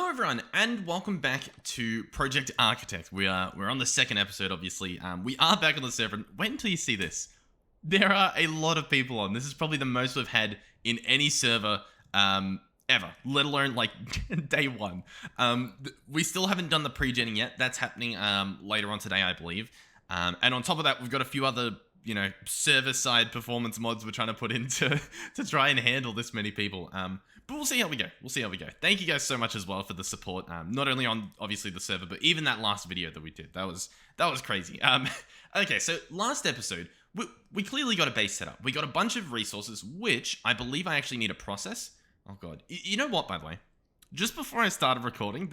Hello everyone, and welcome back to Project Architect. We're on the second episode, obviously. We are back on the server, and wait until you see this. There are a lot of people on. This is probably the most we've had in any server ever, let alone like day one. We still haven't done the pre-genning yet. That's happening later on today, I believe. And on top of that, we've got a few other, server-side performance mods we're trying to put in to try and handle this many people. But we'll see how we go. Thank you guys so much as well for the support. Not only on obviously the server, but even that last video that we did. That was crazy. Okay, so last episode, we clearly got a base set up. We got a bunch of resources, which I believe I actually need to process. Oh god. You know what, by the way? Just before I started recording,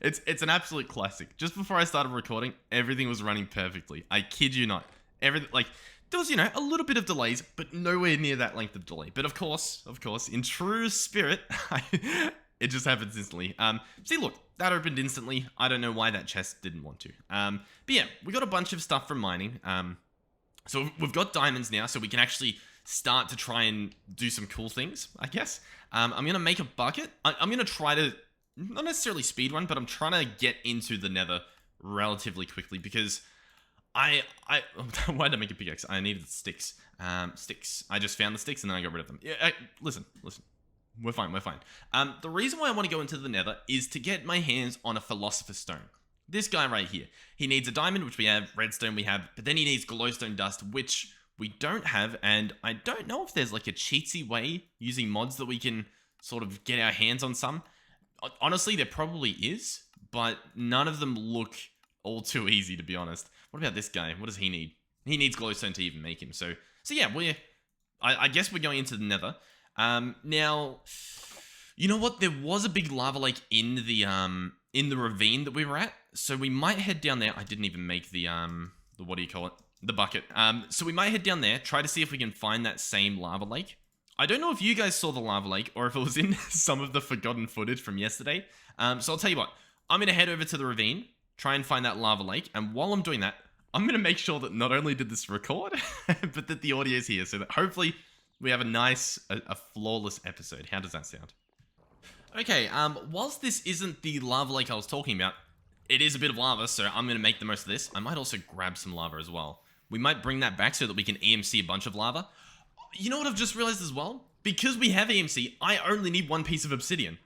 it's an absolute classic. Just before I started recording, everything was running perfectly. I kid you not. There was, a little bit of delays, but nowhere near that length of delay. But of course, in true spirit, it just happens instantly. See, look, that opened instantly. I don't know why that chest didn't want to. But yeah, we got a bunch of stuff from mining. So we've got diamonds now, so we can actually start to try and do some cool things, I guess. I'm going to make a bucket. I'm going to try to, not necessarily speed run, but I'm trying to get into the nether relatively quickly because why did I make a pickaxe? I needed sticks. Sticks. I just found the sticks and then I got rid of them. Yeah, listen. We're fine. The reason why I want to go into the nether is to get my hands on a Philosopher stone. This guy right here. He needs a diamond, which we have, redstone we have, but then he needs glowstone dust, which we don't have, and I don't know if there's like a cheatsy way using mods that we can sort of get our hands on some. Honestly, there probably is, but none of them look all too easy, to be honest. What about this guy? What does he need? He needs glowstone to even make him. So yeah, I guess we're going into the nether. Now, you know what? There was a big lava lake in the ravine that we were at. So we might head down there. I didn't even make the what do you call it? The bucket. So we might head down there, try to see if we can find that same lava lake. I don't know if you guys saw the lava lake or if it was in some of the forgotten footage from yesterday. So I'll tell you what. I'm going to head over to the ravine, try and find that lava lake, and while I'm doing that, I'm going to make sure that not only did this record, but that the audio is here, so that hopefully we have a nice, a flawless episode. How does that sound? Okay, whilst this isn't the lava lake I was talking about, it is a bit of lava, so I'm going to make the most of this. I might also grab some lava as well. We might bring that back so that we can EMC a bunch of lava. You know what I've just realized as well? Because we have EMC, I only need one piece of obsidian.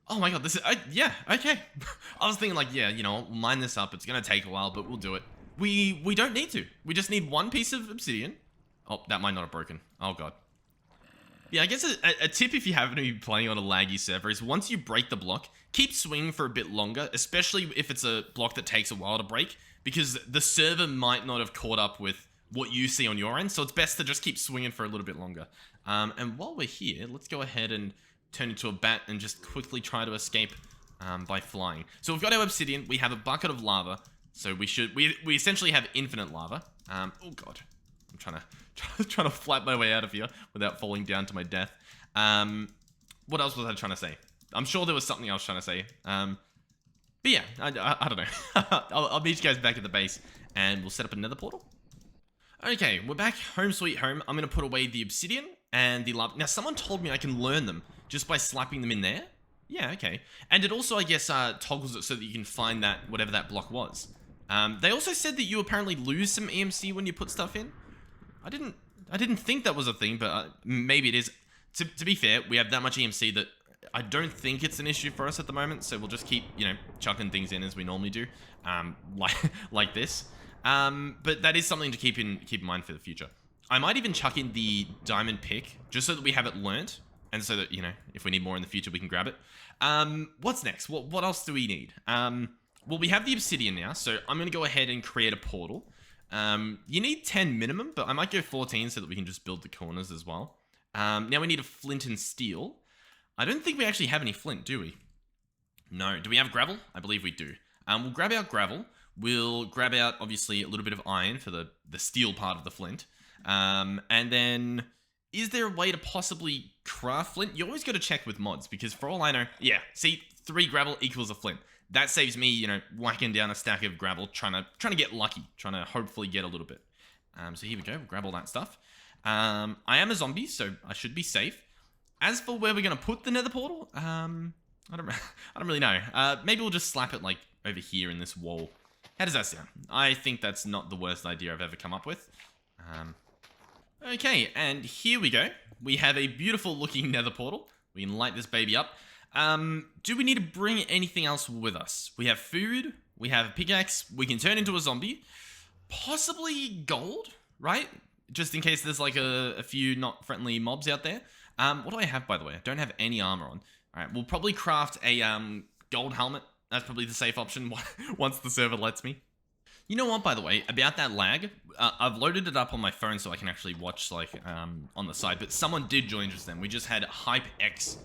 Oh my god, this is, yeah, okay. I was thinking like, yeah, we'll mine this up. It's going to take a while, but we'll do it. We don't need to. We just need one piece of obsidian. Oh, that might not have broken. Oh god. Yeah, I guess a tip if you happen to be playing on a laggy server is once you break the block, keep swinging for a bit longer, especially if it's a block that takes a while to break, because the server might not have caught up with what you see on your end, so it's best to just keep swinging for a little bit longer. And while we're here, let's go ahead and turn into a bat and just quickly try to escape by flying. So we've got our obsidian, we have a bucket of lava, so we essentially have infinite lava. Oh god, I'm trying to flap my way out of here without falling down to my death. What else was I trying to say? I'm sure there was something I was trying to say. But yeah, I don't know. I'll meet you guys back at the base and we'll set up another portal. Okay, we're back home sweet home. I'm going to put away the obsidian and the lava. Now, someone told me I can learn them just by slapping them in there. Yeah, okay. And it also, I guess, toggles it so that you can find that, whatever that block was. They also said that you apparently lose some EMC when you put stuff in. I didn't think that was a thing, but maybe it is. To be fair, we have that much EMC that I don't think it's an issue for us at the moment, so we'll just keep, chucking things in as we normally do, like this. But that is something to keep in mind for the future. I might even chuck in the diamond pick, just so that we have it learnt, and so that, if we need more in the future, we can grab it. What's next? What else do we need? Well, we have the obsidian now, so I'm going to go ahead and create a portal. You need 10 minimum, but I might go 14 so that we can just build the corners as well. Now we need a flint and steel. I don't think we actually have any flint, do we? No. Do we have gravel? I believe we do. We'll grab our gravel. We'll grab out, obviously, a little bit of iron for the steel part of the flint. And then, is there a way to possibly craft flint? You always got to check with mods, because for all I know, yeah, see, 3 gravel equals a flint. That saves me, whacking down a stack of gravel, trying to get lucky, trying to hopefully get a little bit. So here we go, we'll grab all that stuff. I am a zombie, so I should be safe. As for where we're going to put the nether portal, I don't really know. Maybe we'll just slap it like over here in this wall. How does that sound? I think that's not the worst idea I've ever come up with. Okay, and here we go. We have a beautiful looking nether portal. We can light this baby up. Do we need to bring anything else with us? We have food, we have a pickaxe, we can turn into a zombie. Possibly gold, right? Just in case there's like a few not friendly mobs out there. What do I have, by the way? I don't have any armor on. Alright, we'll probably craft a gold helmet. That's probably the safe option once the server lets me. You know what, by the way, about that lag, I've loaded it up on my phone so I can actually watch, like, on the side, but someone did join just then. We just had HypeX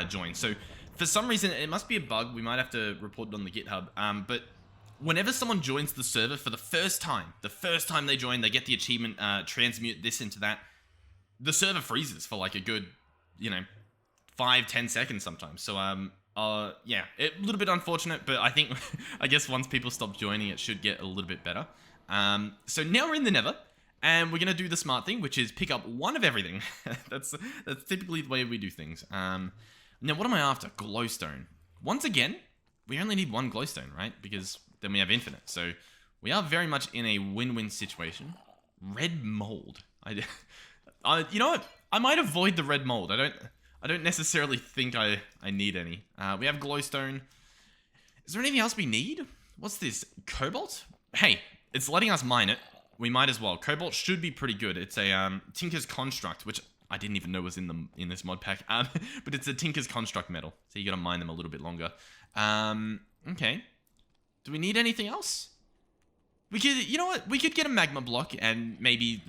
join. So, for some reason, it must be a bug. We might have to report it on the GitHub. But whenever someone joins the server for the first time they join, they get the achievement, transmute this into that, the server freezes for, like, a good, 5-10 seconds sometimes. So, yeah, a little bit unfortunate, but I guess once people stop joining, it should get a little bit better. So now we're in the Nether, and we're gonna do the smart thing, which is pick up one of everything. that's typically the way we do things. Now what am I after? Glowstone. Once again, we only need one glowstone, right? Because then we have infinite. So we are very much in a win-win situation. Red mold. You know what? I might avoid the red mold. I don't necessarily think I need any. We have glowstone. Is there anything else we need? What's this? Cobalt? Hey, it's letting us mine it. We might as well. Cobalt should be pretty good. It's a Tinker's Construct, which I didn't even know was in this mod pack. But it's a Tinker's Construct metal, so you gotta mine them a little bit longer. Okay. Do we need anything else? We could, you know what? We could get a magma block and maybe,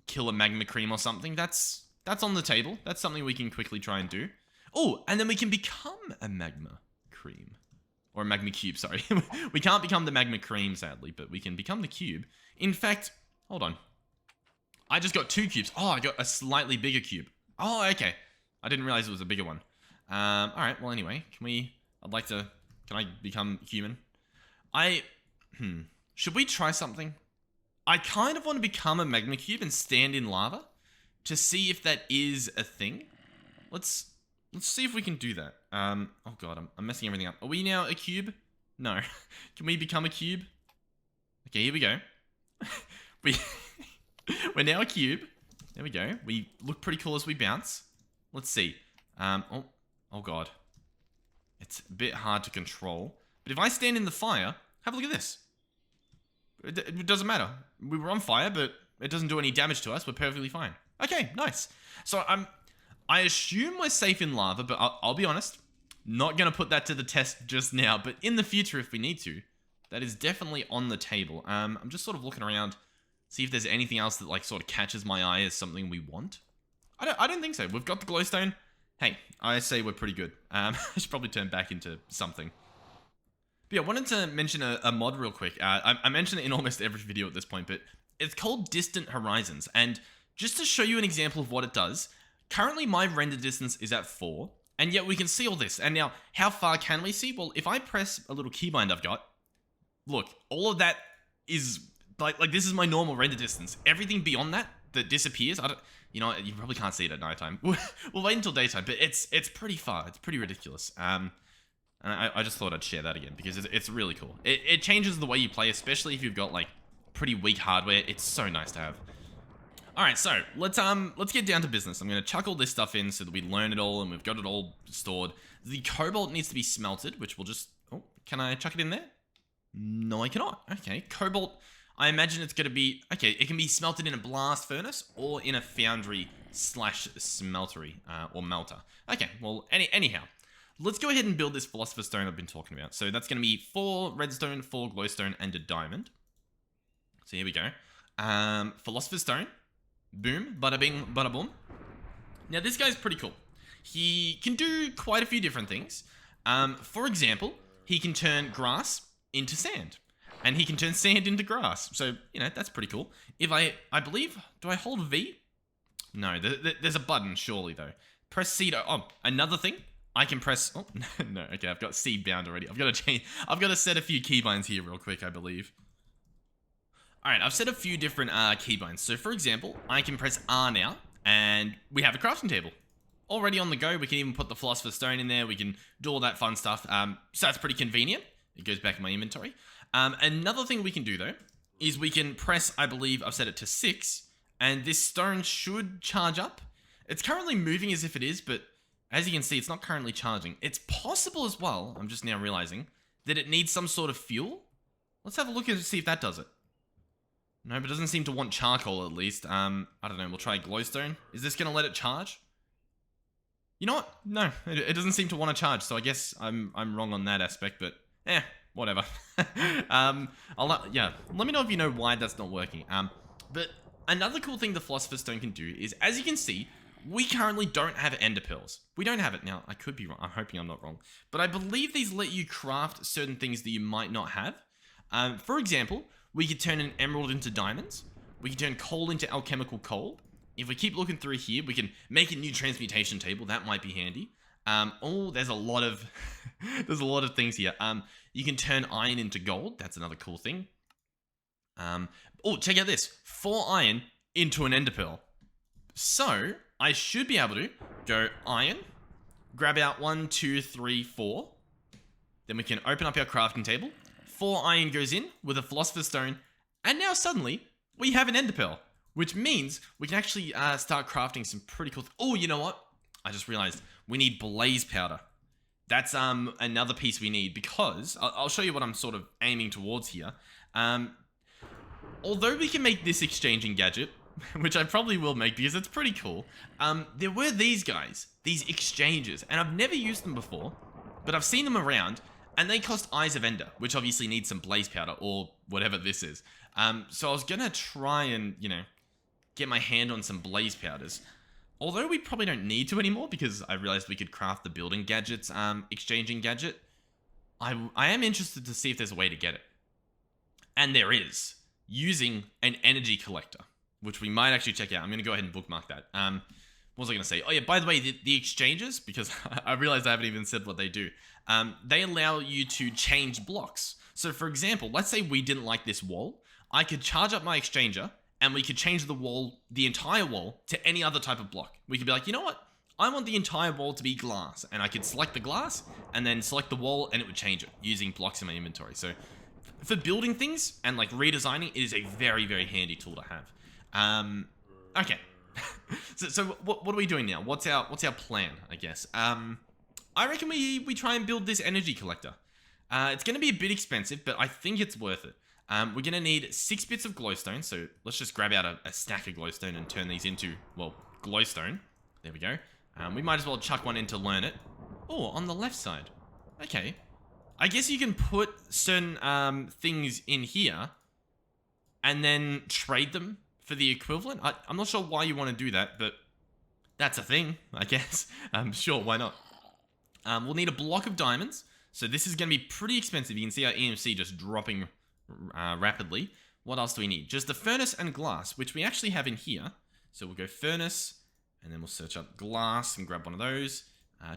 kill a magma cream or something. That's on the table. That's something we can quickly try and do. Oh, and then we can become a magma cream. Or a magma cube, sorry. We can't become the magma cream, sadly, but we can become the cube. In fact, hold on. I just got 2 cubes. Oh, I got a slightly bigger cube. Oh, okay. I didn't realize it was a bigger one. Alright, well anyway, can I become human? Should we try something? I kind of want to become a magma cube and stand in lava to see if that is a thing. Let's see if we can do that. Oh god, I'm messing everything up. Are we now a cube? No. Can we become a cube? Okay, here we go. We're now a cube. There we go. We look pretty cool as we bounce. Let's see. Oh god. It's a bit hard to control. But if I stand in the fire, have a look at this. It doesn't matter. We were on fire, but it doesn't do any damage to us. We're perfectly fine. Okay, nice. So I assume we're safe in lava, but I'll be honest, not going to put that to the test just now, but in the future if we need to, that is definitely on the table. I'm just sort of looking around, see if there's anything else that like sort of catches my eye as something we want. I don't think so. We've got the glowstone. Hey, I say we're pretty good. I should probably turn back into something. But yeah, I wanted to mention a mod real quick. I mention it in almost every video at this point, but it's called Distant Horizons, and just to show you an example of what it does, currently my render distance is at 4, and yet we can see all this. And now, how far can we see? Well, if I press a little keybind I've got, look, all of that is, like this is my normal render distance. Everything beyond that disappears, you probably can't see it at nighttime. We'll wait until daytime, but it's pretty far. It's pretty ridiculous. And I just thought I'd share that again, because it's really cool. It changes the way you play, especially if you've got, like, pretty weak hardware. It's so nice to have. Alright, so let's get down to business. I'm gonna chuck all this stuff in so that we learn it all and we've got it all stored. The cobalt needs to be smelted, which we'll just... Oh, can I chuck it in there? No, I cannot. Okay, cobalt, I imagine it's gonna be... Okay, it can be smelted in a blast furnace or in a foundry / smeltery, or melter. Okay, well, anyhow. Let's go ahead and build this Philosopher Stone I've been talking about. So that's gonna be 4 redstone, 4 glowstone, and a diamond. So here we go. Philosopher Stone. Boom, bada bing, bada boom. Now this guy's pretty cool. He can do quite a few different things. For example, he can turn grass into sand. And he can turn sand into grass. So, that's pretty cool. If I believe, do I hold V? No, there's a button surely though. Press C to, another thing. I can press, no, okay, I've got C bound already. I've got to set a few keybinds here real quick, I believe. Alright, I've set a few different keybinds. So for example, I can press R now, and we have a crafting table. already on the go. We can even put the Philosopher's Stone in there. We can do all that fun stuff. So that's pretty convenient. It goes back in my inventory. Another thing we can do, though, is we can press, I believe I've set it to 6, and this stone should charge up. It's currently moving as if it is, but as you can see, it's not currently charging. It's possible as well, I'm just now realizing, that it needs some sort of fuel. Let's have a look and see if that does it. No, but it doesn't seem to want charcoal, at least. I don't know, we'll try glowstone. Is this going to let it charge? You know what? No, it doesn't seem to want to charge, so I guess I'm wrong on that aspect, but whatever. Yeah, let me know if you know why that's not working. But another cool thing the Philosopher's Stone can do is, as you can see, we currently don't have ender pearls. We don't have it now. I could be wrong. I'm hoping I'm not wrong. But I believe these let you craft certain things that you might not have. For example, we could turn an emerald into diamonds. We can turn coal into alchemical coal. If we keep looking through here, we can make a new transmutation table. That might be handy. Oh, there's a lot of there's a lot of things here. You can turn iron into gold. That's another cool thing. Oh, check out this. 4 iron into an ender pearl. So I should be able to go iron, grab out 1, 2, 3, 4. Then we can open up our crafting table. 4 iron goes in with a Philosopher's Stone, and now suddenly we have an ender pearl, which means we can actually start crafting some pretty cool. Oh, you know what? I just realized we need blaze powder. That's another piece we need, because I'll show you what I'm sort of aiming towards here. Although we can make this exchanging gadget, which I probably will make because it's pretty cool, there were these guys, these exchangers, and I've never used them before, but I've seen them around, and they cost Eyes of Ender, which obviously needs some blaze powder, or whatever this is. So I was gonna try and, get my hand on some blaze powders. Although we probably don't need to anymore, because I realized we could craft the building gadgets, exchanging gadget. I am interested to see if there's a way to get it. And there is, using an energy collector, which we might actually check out. I'm going to go ahead and bookmark that. What was I going to say? Oh yeah, by the way, the exchanges, because I realized I haven't even said what they do. They allow you to change blocks. So for example, let's say we didn't like this wall. I could charge up my exchanger, and we could change the wall, the entire wall, to any other type of block. We could be like, you know what? I want the entire wall to be glass. And I could select the glass, and then select the wall, and it would change it, using blocks in my inventory. So for building things, and like redesigning, it is a very, very handy tool to have. Okay. so what are we doing now? What's our plan, I guess? I reckon we try and build this energy collector. It's going to be a bit expensive, but I think it's worth it. We're going to need 6 bits of glowstone, so let's just grab out a stack of glowstone and turn these into, well, glowstone. There we go. We might as well chuck one in to learn it. Oh, on the left side. Okay. I guess you can put certain things in here and then trade them for the equivalent. I'm not sure why you want to do that, but that's a thing, I guess. Sure, why not? We'll need a block of diamonds. So this is going to be pretty expensive. You can see our EMC just dropping rapidly. What else do we need? Just the furnace and glass, which we actually have in here. So we'll go furnace, and then we'll search up glass and grab one of those.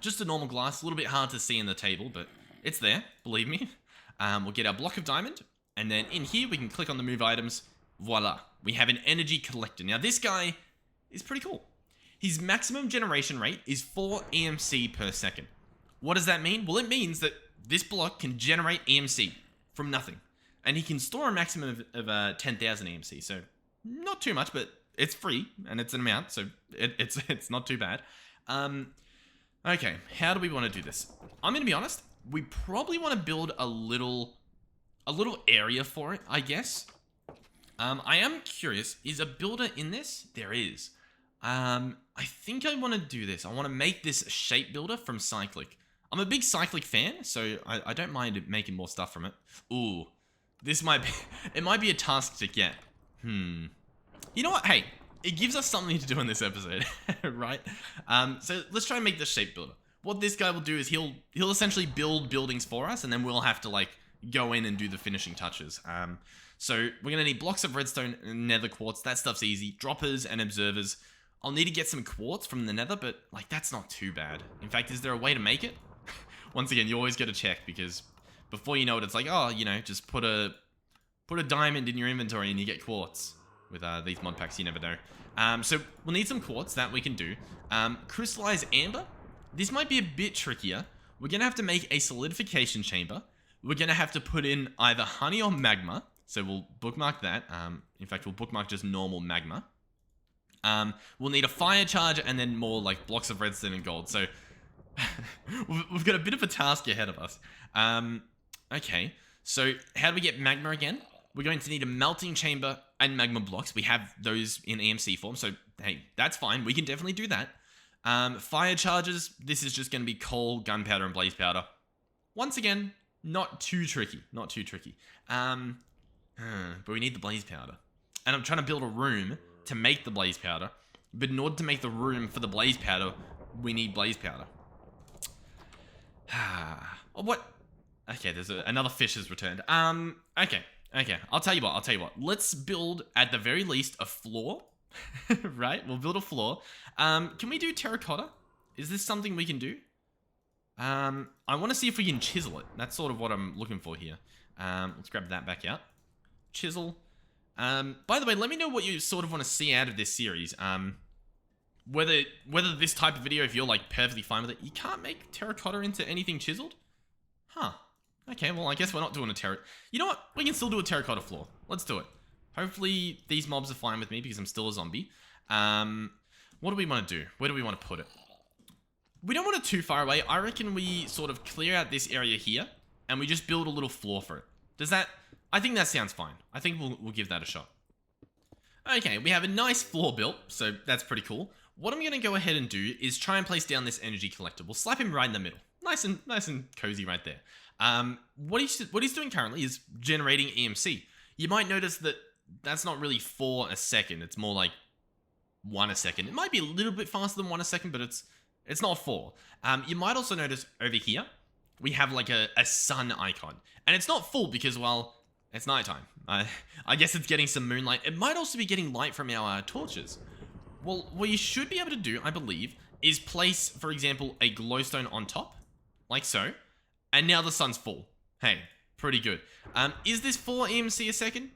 Just a normal glass, a little bit hard to see in the table, but it's there, believe me. We'll get our block of diamond, and then in here we can click on the move items. Voila, we have an energy collector. Now this guy is pretty cool. His maximum generation rate is 4 EMC per second. What does that mean? Well, it means that this block can generate EMC from nothing. And he can store a maximum of 10,000 EMC, so not too much, but it's free, and it's an amount, so it's not too bad. Okay, how do we want to do this? I'm going to be honest, we probably want to build a little area for it, I guess. I am curious, is a builder in this? There is. I think I want to do this. I want to make this shape builder from Cyclic. I'm a big Cyclic fan, so I don't mind making more stuff from it. Ooh. This might be, it might be a task to get. You know what? Hey, it gives us something to do in this episode, right? So let's try and make this shape builder. What this guy will do is he'll essentially build buildings for us, and then we'll have to like go in and do the finishing touches. So we're gonna need blocks of redstone and nether quartz. That stuff's easy. Droppers and observers. I'll need to get some quartz from the nether, but like that's not too bad. In fact, is there a way to make it? Once again, you always got to check, because before you know it, it's like, oh, just put a diamond in your inventory and you get quartz. with these mod packs, you never know. So we'll need some quartz, that we can do. Crystallized Amber. This might be a bit trickier. We're going to have to make a solidification chamber. We're going to have to put in either honey or magma. So we'll bookmark that. In fact, we'll bookmark just normal magma. We'll need a fire charge and then more like blocks of redstone and gold. So we've got a bit of a task ahead of us. Okay, so how do we get magma again? We're going to need a melting chamber and magma blocks. We have those in EMC form, so hey, that's fine. We can definitely do that. Fire charges, this is just going to be coal, gunpowder, and blaze powder. Once again, not too tricky. Not too tricky. But we need the blaze powder. And I'm trying to build a room to make the blaze powder. But in order to make the room for the blaze powder, we need blaze powder. Oh, what? Okay, there's another fish has returned. Okay. I'll tell you what. Let's build, at the very least, a floor. Right? We'll build a floor. Can we do terracotta? Is this something we can do? I want to see if we can chisel it. That's sort of what I'm looking for here. Let's grab that back out. Chisel. By the way, let me know what you sort of want to see out of this series. Whether this type of video, if you're like perfectly fine with it, you can't make terracotta into anything chiseled? Huh. Okay, well, I guess we're not doing a You know what? We can still do a terracotta floor. Let's do it. Hopefully these mobs are fine with me because I'm still a zombie. What do we want to do? Where do we want to put it? We don't want it too far away. I reckon we sort of clear out this area here and we just build a little floor for it. Does that... I think that sounds fine. I think we'll give that a shot. Okay, we have a nice floor built, so that's pretty cool. What I'm going to go ahead and do is try and place down this energy collector. We'll slap him right in the middle. Nice and cozy right there. What he's doing currently is generating EMC. You might notice that that's not really 4 a second. It's more like 1 a second. It might be a little bit faster than 1 a second, but it's not 4. You might also notice over here, we have like a sun icon. And it's not full because, well, it's nighttime. I guess it's getting some moonlight. It might also be getting light from our torches. Well, what you should be able to do, I believe, is place, for example, a glowstone on top, like so. And now the sun's full. Hey, pretty good. Is this 4 EMC a second?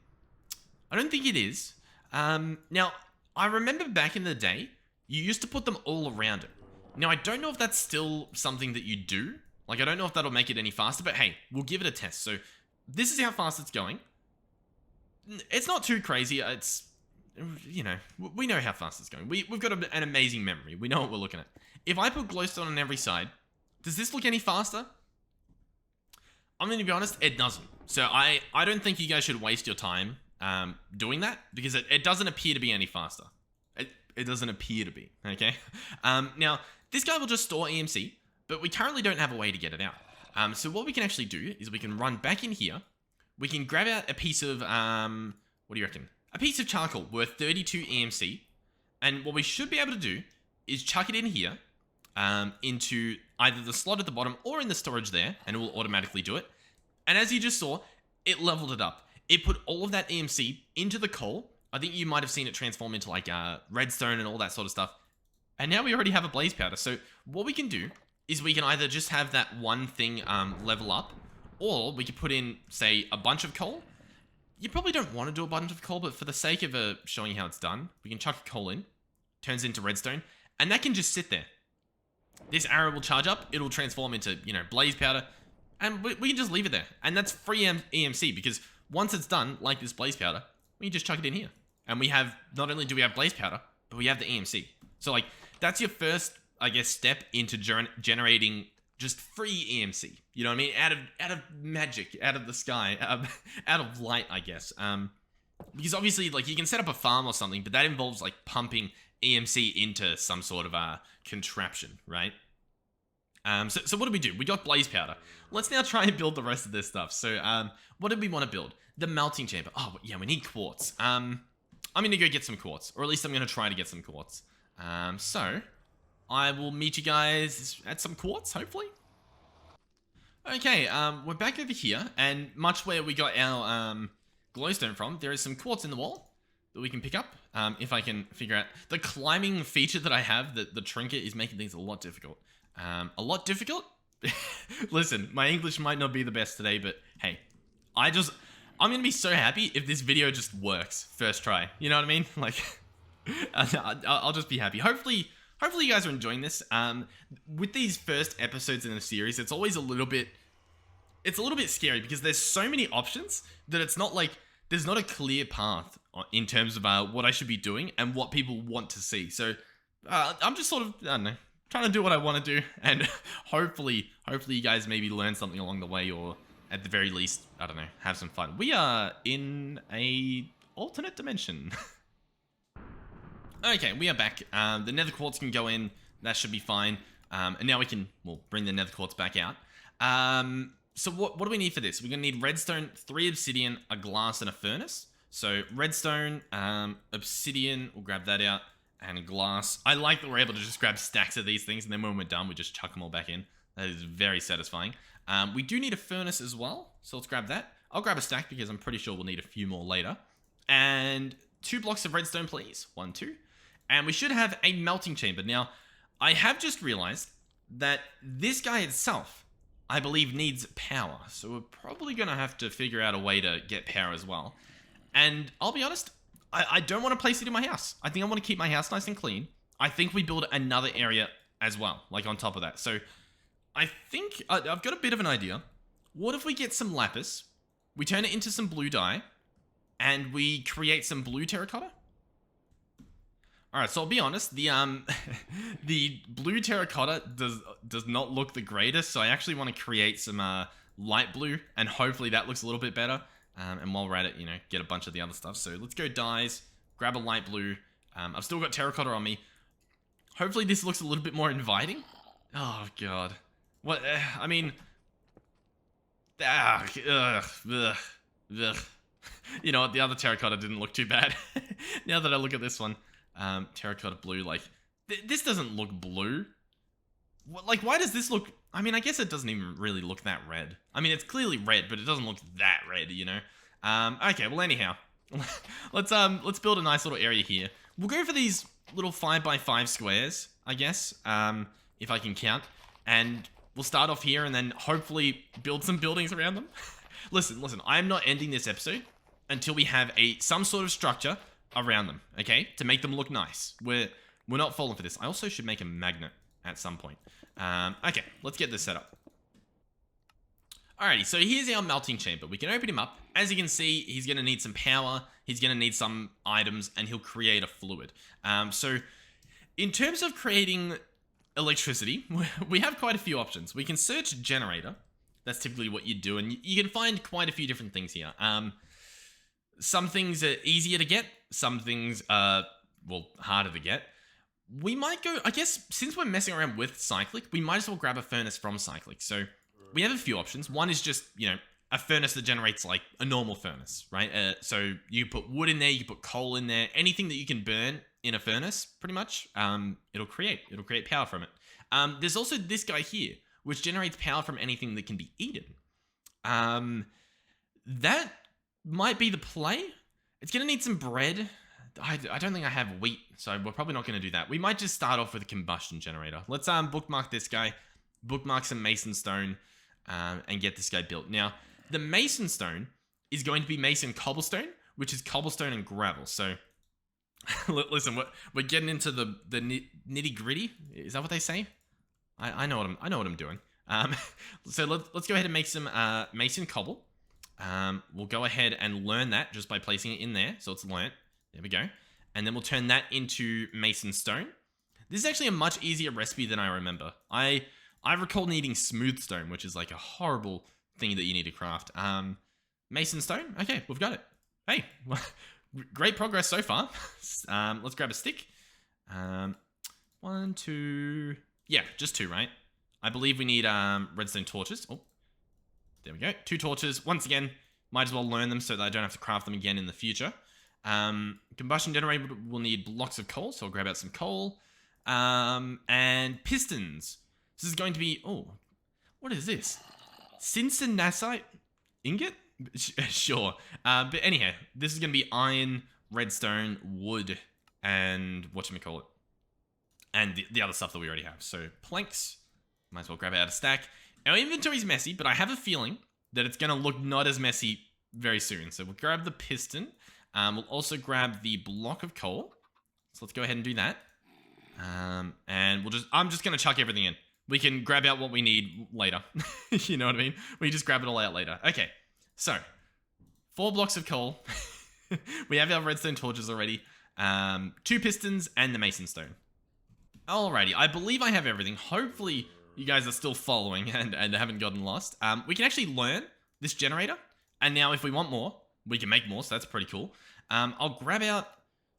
I don't think it is. Now, I remember back in the day, you used to put them all around it. Now, I don't know if that's still something that you do. Like, I don't know if that'll make it any faster, but hey, we'll give it a test. So, this is how fast it's going. It's not too crazy. It's, you know, we know how fast it's going. We've got an amazing memory. We know what we're looking at. If I put glowstone on every side, does this look any faster? I'm going to be honest, it doesn't. So I don't think you guys should waste your time doing that because it doesn't appear to be any faster. It doesn't appear to be, okay? Now, this guy will just store EMC, but we currently don't have a way to get it out. So what we can actually do is we can run back in here. We can grab out a piece of, what do you reckon? A piece of charcoal worth 32 EMC. And what we should be able to do is chuck it in here into either the slot at the bottom or in the storage there, and it will automatically do it. And as you just saw, it leveled it up. It put all of that EMC into the coal. I think you might have seen it transform into like redstone and all that sort of stuff. And now we already have a blaze powder. So what we can do is we can either just have that one thing level up, or we could put in, say, a bunch of coal. You probably don't want to do a bunch of coal, but for the sake of showing you how it's done, we can chuck a coal in, turns into redstone, and that can just sit there. This arrow will charge up, it'll transform into, you know, blaze powder, and we can just leave it there. And that's free EMC, because once it's done, like this blaze powder, we can just chuck it in here. And we have, not only do we have blaze powder, but we have the EMC. So, like, that's your first, I guess, step into generating just free EMC. You know what I mean? Out of magic, out of the sky, out of light, I guess. Because obviously, like, you can set up a farm or something, but that involves, like, pumping EMC into some sort of contraption, right? So what do? We got blaze powder. Let's now try and build the rest of this stuff. So, what did we want to build? The melting chamber. Oh, yeah, we need quartz. I'm going to go get some quartz, or at least I'm going to try to get some quartz. So, I will meet you guys at some quartz, hopefully. Okay, we're back over here, and much where we got our glowstone from, there is some quartz in the wall that we can pick up, if I can figure out. The climbing feature that I have, the trinket, is making things a lot difficult. A lot difficult? Listen, my English might not be the best today, but hey, I I'm gonna be so happy if this video just works first try. You know what I mean? Like, I'll just be happy. Hopefully you guys are enjoying this. With these first episodes in the series, it's always a little bit scary because there's so many options that it's not like there's not a clear path in terms of what I should be doing and what people want to see. So I'm just sort of, I don't know, trying to do what I want to do, and hopefully you guys maybe learn something along the way, or at the very least, I don't know, have some fun. We are in a alternate dimension. Okay, we are back. The nether quartz can go in. That should be fine. And now we'll bring the nether quartz back out. So what do we need for this? We're going to need redstone, 3 obsidian, a glass, and a furnace. So redstone, obsidian, we'll grab that out, and glass. I like that we're able to just grab stacks of these things, and then when we're done, we just chuck them all back in. That is very satisfying. We do need a furnace as well, so let's grab that. I'll grab a stack because I'm pretty sure we'll need a few more later. And 2 blocks of redstone, please. 1, 2. And we should have a melting chamber. Now, I have just realized that this guy itself, I believe, needs power. So we're probably going to have to figure out a way to get power as well. And I'll be honest, I don't want to place it in my house. I think I want to keep my house nice and clean. I think we build another area as well, like on top of that. So I think I've got a bit of an idea. What if we get some lapis, we turn it into some blue dye, and we create some blue terracotta? Alright, so I'll be honest, the the blue terracotta does not look the greatest, so I actually want to create some light blue, and hopefully that looks a little bit better. And while we're at it, you know, get a bunch of the other stuff. So let's go dyes, grab a light blue. I've still got terracotta on me. Hopefully this looks a little bit more inviting. Oh god. What, I mean... ugh. You know what, the other terracotta didn't look too bad. Now that I look at this one. Terracotta blue, like, this doesn't look blue. Like, why does this look... I mean, I guess it doesn't even really look that red. I mean, it's clearly red, but it doesn't look that red, you know? Okay, well, anyhow. Let's build a nice little area here. We'll go for these little 5x5 squares, I guess, if I can count. And we'll start off here and then hopefully build some buildings around them. Listen, I'm not ending this episode until we have some sort of structure around them, okay? To make them look nice. We're not falling for this. I also should make a magnet at some point. Okay, let's get this set up. Alrighty, so here's our melting chamber. We can open him up. As you can see, he's going to need some power. He's going to need some items, and he'll create a fluid. So in terms of creating electricity, we have quite a few options. We can search generator. That's typically what you do, and you can find quite a few different things here. Some things are easier to get. Some things are, well, harder to get. We might go, I guess, since we're messing around with Cyclic, we might as well grab a furnace from Cyclic. So we have a few options. One is just, you know, a furnace that generates like a normal furnace, right? So you put wood in there, you put coal in there, anything that you can burn in a furnace, pretty much, it'll create power from it. There's also this guy here, which generates power from anything that can be eaten. That might be the play. It's gonna need some bread. I don't think I have wheat, so we're probably not going to do that. We might just start off with a combustion generator. Let's bookmark this guy, bookmark some mason stone, and get this guy built. Now, the mason stone is going to be mason cobblestone, which is cobblestone and gravel. So, listen, we're getting into the nitty gritty. Is that what they say? I know what I'm doing. So let's go ahead and make some mason cobble. We'll go ahead and learn that just by placing it in there, so it's learnt. There we go. And then we'll turn that into mason stone. This is actually a much easier recipe than I remember. I recall needing smooth stone, which is like a horrible thing that you need to craft. Mason stone? Okay, we've got it. Hey, great progress so far. Let's grab a stick. 1, 2... Yeah, just 2, right? I believe we need redstone torches. Oh, there we go. 2 torches. Once again, might as well learn them so that I don't have to craft them again in the future. Combustion generator will need blocks of coal, so I'll grab out some coal. And pistons. This is going to be... Oh, what is this? Cincinnati ingot? Sure. But anyhow, this is going to be iron, redstone, wood, and whatchamacallit. And the other stuff that we already have. So planks. Might as well grab out a stack. Our inventory's messy, but I have a feeling that it's going to look not as messy very soon. So we'll grab the piston. We'll also grab the block of coal. So let's go ahead and do that. And I'm just going to chuck everything in. We can grab out what we need later. You know what I mean? We just grab it all out later. Okay, so 4 blocks of coal. We have our redstone torches already. 2 pistons and the mason stone. Alrighty, I believe I have everything. Hopefully you guys are still following and haven't gotten lost. We can actually learn this generator. And now if we want more, we can make more, so that's pretty cool. I'll grab out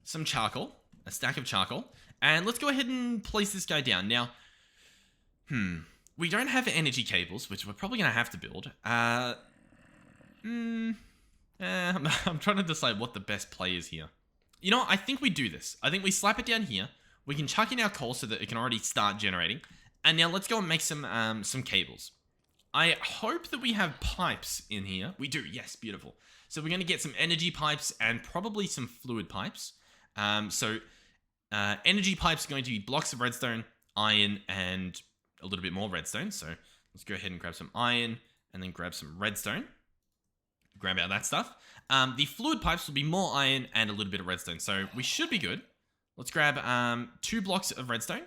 some charcoal, a stack of charcoal, and let's go ahead and place this guy down. Now, we don't have energy cables, which we're probably going to have to build. I'm trying to decide what the best play is here. You know what? I think we do this. I think we slap it down here. We can chuck in our coal so that it can already start generating. And now let's go and make some cables. I hope that we have pipes in here. We do, yes, beautiful. So we're going to get some energy pipes and probably some fluid pipes. Energy pipes are going to be blocks of redstone, iron, and a little bit more redstone. So let's go ahead and grab some iron and then grab some redstone. Grab out that stuff. The fluid pipes will be more iron and a little bit of redstone. So we should be good. Let's grab 2 blocks of redstone.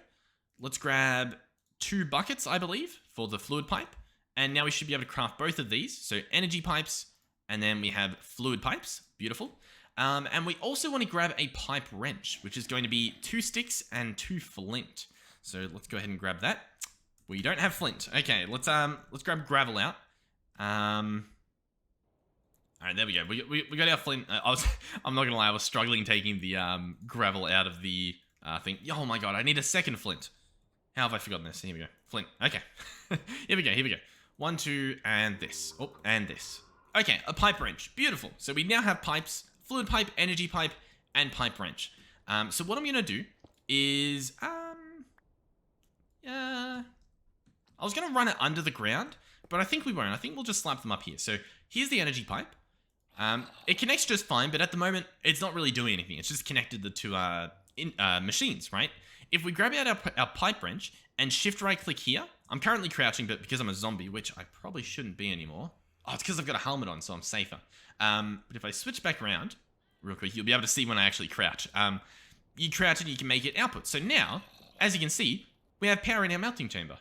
Let's grab 2 buckets, I believe, for the fluid pipe. And now we should be able to craft both of these. So energy pipes, and then we have fluid pipes. Beautiful. And we also want to grab a pipe wrench, which is going to be 2 sticks and 2 flint. So let's go ahead and grab that. We don't have flint. Okay, let's grab gravel out. All right, there we go. We got our flint. I'm not gonna lie, I was struggling taking the gravel out of the thing. Oh my god, I need a second flint. How have I forgotten this? Here we go. Flint. Okay. Here we go. 1, 2, and this. Oh, and this. Okay, a pipe wrench. Beautiful. So we now have pipes, fluid pipe, energy pipe, and pipe wrench. So what I'm gonna do is I was gonna run it under the ground, but I think we won't. I think we'll just slap them up here. So here's the energy pipe. It connects just fine, but at the moment, it's not really doing anything. It's just connected the 2 machines, right? If we grab out our pipe wrench and shift right click here, I'm currently crouching, but because I'm a zombie, which I probably shouldn't be anymore. Oh, it's because I've got a helmet on, so I'm safer. But if I switch back around real quick, you'll be able to see when I actually crouch. You crouch and you can make it output. So now, as you can see, we have power in our melting chamber.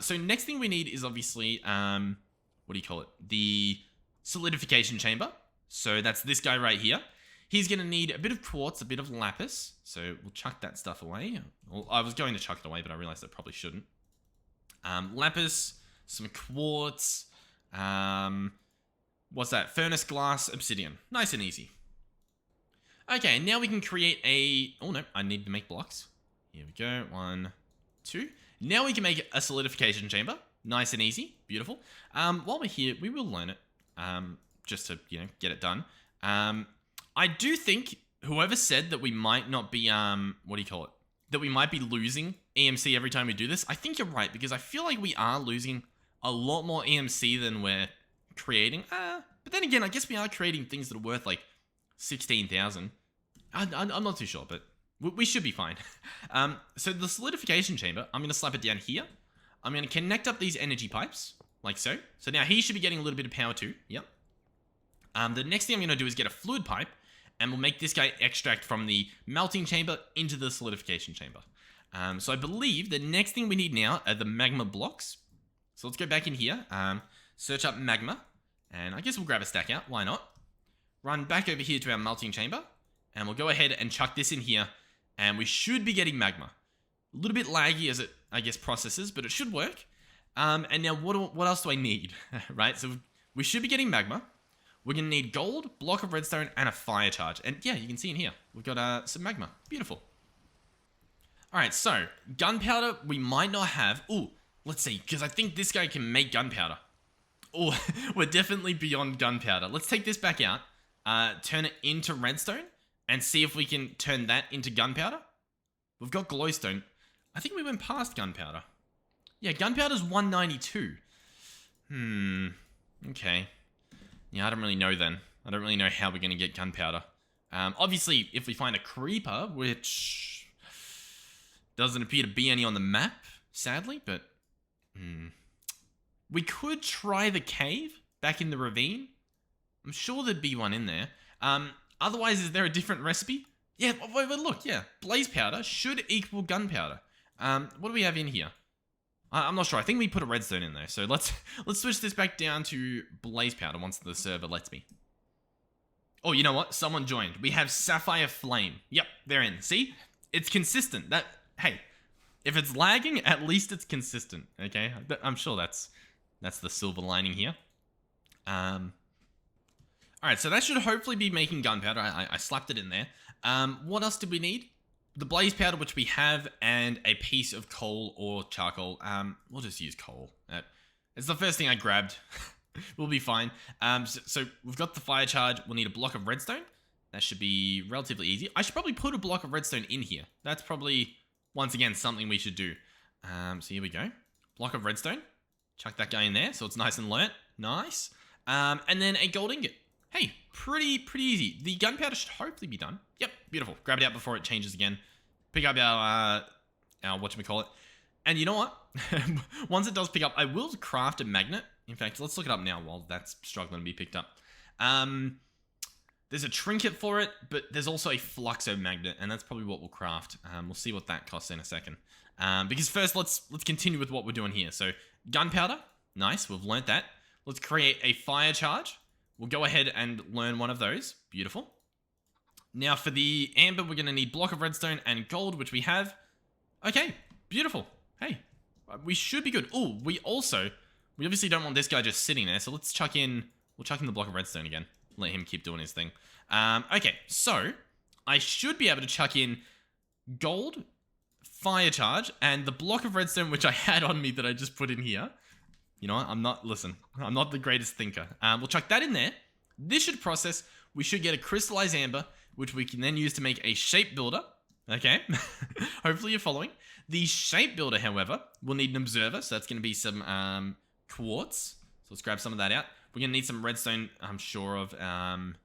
So next thing we need is obviously, what do you call it? The solidification chamber. So that's this guy right here. He's going to need a bit of quartz, a bit of lapis. So we'll chuck that stuff away. Well, I was going to chuck it away, but I realized I probably shouldn't. Lapis, some quartz, what's that? Furnace glass, obsidian. Nice and easy. Okay, now we can create a... Oh no, I need to make blocks. Here we go, 1, 2. Now we can make a solidification chamber. Nice and easy, beautiful. While we're here, we will learn it, just to, get it done. I do think whoever said that we might not be, what do you call it? That we might be losing EMC every time we do this. I think you're right, because I feel like we are losing a lot more EMC than we're creating. But then again, I guess we are creating things that are worth like 16,000. I'm not too sure, but we should be fine. So the solidification chamber, I'm going to slap it down here. I'm going to connect up these energy pipes, like so. So now he should be getting a little bit of power too. Yep. The next thing I'm going to do is get a fluid pipe, and we'll make this guy extract from the melting chamber into the solidification chamber. So I believe the next thing we need now are the magma blocks. So let's go back in here, search up magma, and I guess we'll grab a stack out. Why not? Run back over here to our melting chamber, and we'll go ahead and chuck this in here, and we should be getting magma. A little bit laggy as it, I guess, processes, but it should work. And now what else do I need? Right, so we should be getting magma. We're going to need gold, block of redstone, and a fire charge. And yeah, you can see in here, we've got some magma. Beautiful. All right, so gunpowder we might not have. Ooh, let's see, because I think this guy can make gunpowder. Oh, we're definitely beyond gunpowder. Let's take this back out, turn it into redstone, and see if we can turn that into gunpowder. We've got glowstone. I think we went past gunpowder. Yeah, gunpowder's 192. Okay. Yeah, I don't really know then. I don't really know how we're going to get gunpowder. Obviously, if we find a creeper, which doesn't appear to be any on the map, sadly, but we could try the cave back in the ravine. I'm sure there'd be one in there. Otherwise, is there a different recipe? Yeah, wait, look, yeah. Blaze powder should equal gunpowder. What do we have in here? I'm not sure. I think we put a redstone in there. So let's switch this back down to blaze powder once the server lets me. Oh, you know what? Someone joined. We have Sapphire Flame. Yep, they're in. See? It's consistent. Hey, if it's lagging, at least it's consistent. Okay? I'm sure that's the silver lining here. Alright, so that should hopefully be making gunpowder. I slapped it in there. What else did we need? The blaze powder, which we have, and a piece of coal or charcoal. We'll just use coal. It's the first thing I grabbed. We'll be fine. So we've got the fire charge. We'll need a block of redstone. That should be relatively easy. I should probably put a block of redstone in here. That's probably, once again, something we should do. So here we go. Block of redstone. Chuck that guy in there so it's nice and learnt. Nice. And then a gold ingot. Hey, pretty easy. The gunpowder should hopefully be done. Yep, beautiful. Grab it out before it changes again. Pick up our whatchamacallit. And you know what? Once it does pick up, I will craft a magnet. In fact, let's look it up now while that's struggling to be picked up. There's a trinket for it, but there's also a fluxo magnet, and that's probably what we'll craft. We'll see what that costs in a second. Because first, let's continue with what we're doing here. So, gunpowder. Nice, we've learnt that. Let's create a fire charge. We'll go ahead and learn one of those. Beautiful. Now for the amber, we're going to need block of redstone and gold, which we have. Okay, beautiful. Hey, we should be good. Oh, we obviously don't want this guy just sitting there, so we'll chuck in the block of redstone again. Let him keep doing his thing. Okay, so I should be able to chuck in gold, fire charge, and the block of redstone, which I had on me that I just put in here. You know what? I'm not the greatest thinker. We'll chuck that in there. This should process. We should get a crystallized amber, which we can then use to make a shape builder. Okay? Hopefully you're following. The shape builder, however, will need an observer. So that's going to be some quartz. So let's grab some of that out. We're going to need some redstone, I'm sure of. And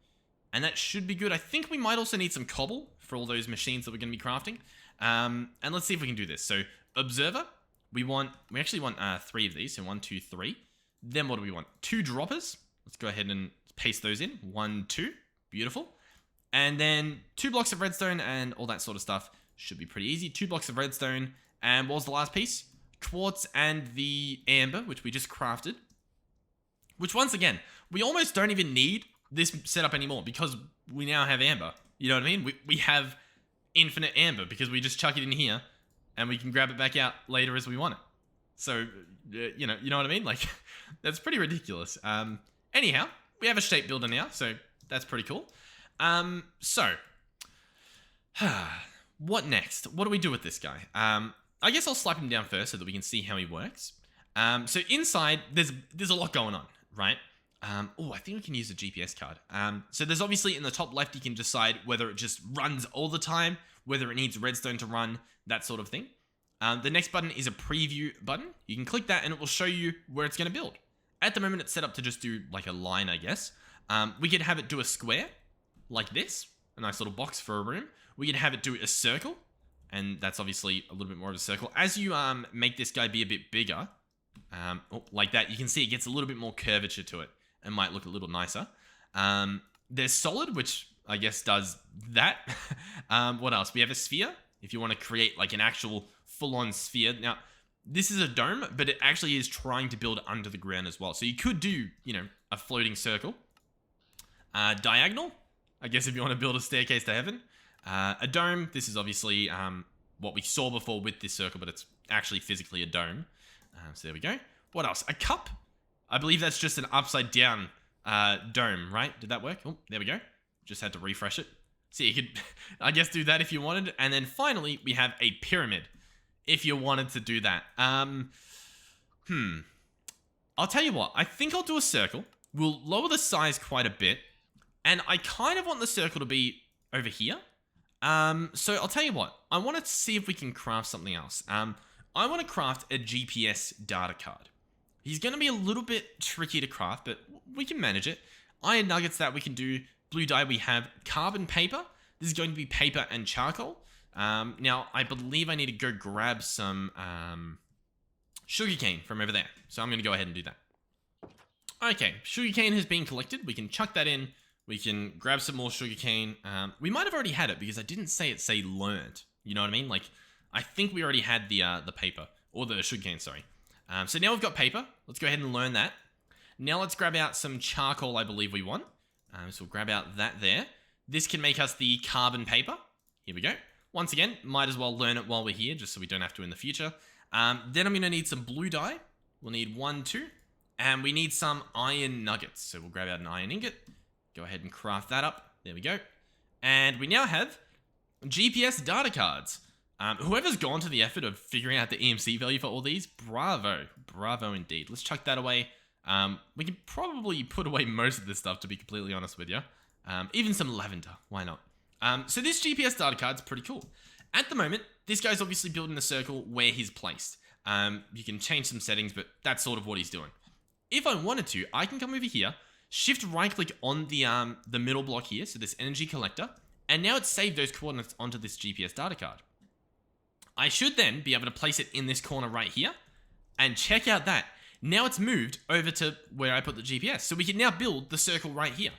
that should be good. I think we might also need some cobble for all those machines that we're going to be crafting. And let's see if we can do this. So observer. We actually want 3 of these. So 1, 2, 3. Then what do we want? 2 droppers. Let's go ahead and paste those in. 1, 2. Beautiful. And then 2 blocks of redstone and all that sort of stuff. Should be pretty easy. 2 blocks of redstone. And what was the last piece? Quartz and the amber, which we just crafted. Which, once again, we almost don't even need this setup anymore because we now have amber. You know what I mean? We have infinite amber because we just chuck it in here. And we can grab it back out later as we want it. So, you know what I mean? Like, that's pretty ridiculous. Anyhow, we have a shape builder now, so that's pretty cool. So, what next? What do we do with this guy? I guess I'll slap him down first so that we can see how he works. So inside, there's a lot going on, right? Oh, I think we can use a GPS card. So there's obviously in the top left, you can decide whether it just runs all the time, whether it needs redstone to run, that sort of thing. The next button is a preview button. You can click that and it will show you where it's going to build. At the moment, it's set up to just do like a line, I guess. We could have it do a square, like this. A nice little box for a room. We could have it do a circle. And that's obviously a little bit more of a circle. As you make this guy be a bit bigger, like that, you can see it gets a little bit more curvature to it. It might look a little nicer. There's solid, which I guess does that. What else? We have a sphere. If you want to create like an actual full-on sphere. Now, this is a dome, but it actually is trying to build under the ground as well. So you could do, a floating circle. Diagonal, I guess if you want to build a staircase to heaven. A dome, this is obviously what we saw before with this circle, but it's actually physically a dome. So there we go. What else? A cup. I believe that's just an upside down dome, right? Did that work? Oh, there we go. Just had to refresh it. So you could, I guess, do that if you wanted. And then finally, we have a pyramid, if you wanted to do that. I'll tell you what. I think I'll do a circle. We'll lower the size quite a bit. And I kind of want the circle to be over here. So I'll tell you what. I want to see if we can craft something else. I want to craft a GPS data card. He's going to be a little bit tricky to craft, but we can manage it. Iron nuggets, that we can do. Blue dye, we have carbon paper. This is going to be paper and charcoal. Now, I believe I need to go grab some sugarcane from over there. So I'm going to go ahead and do that. Okay, sugarcane has been collected. We can chuck that in. We can grab some more sugarcane. We might have already had it because I didn't say learned. You know what I mean? Like, I think we already had the paper. Or the sugarcane, sorry. So now we've got paper. Let's go ahead and learn that. Now let's grab out some charcoal, I believe we want. So we'll grab out that there. This can make us the carbon paper. Here we go. Once again, might as well learn it while we're here, just so we don't have to in the future. Then I'm going to need some blue dye. We'll need 1, 2. And we need some iron nuggets. So we'll grab out an iron ingot. Go ahead and craft that up. There we go. And we now have GPS data cards. Whoever's gone to the effort of figuring out the EMC value for all these, bravo. Bravo indeed. Let's chuck that away. We can probably put away most of this stuff, to be completely honest with you. Even some lavender. Why not? So this GPS data card's pretty cool. At the moment, this guy's obviously building a circle where he's placed. You can change some settings, but that's sort of what he's doing. If I wanted to, I can come over here, shift right click on the middle block here, so this energy collector, and now it's saved those coordinates onto this GPS data card. I should then be able to place it in this corner right here, and check out that. Now it's moved over to where I put the GPS, so we can now build the circle right here,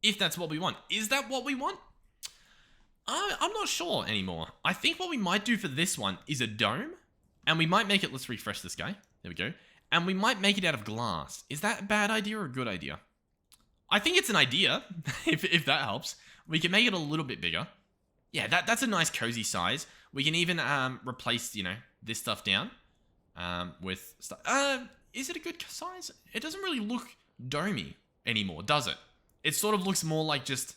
if that's what we want. Is that what we want? I'm not sure anymore. I think what we might do for this one is a dome, and we might make it, let's refresh this guy, there we go, and we might make it out of glass. Is that a bad idea or a good idea? I think it's an idea, if that helps. We can make it a little bit bigger. Yeah, that's a nice cozy size. We can even replace, this stuff down with stuff. Is it a good size? It doesn't really look domey anymore, does it? It sort of looks more like just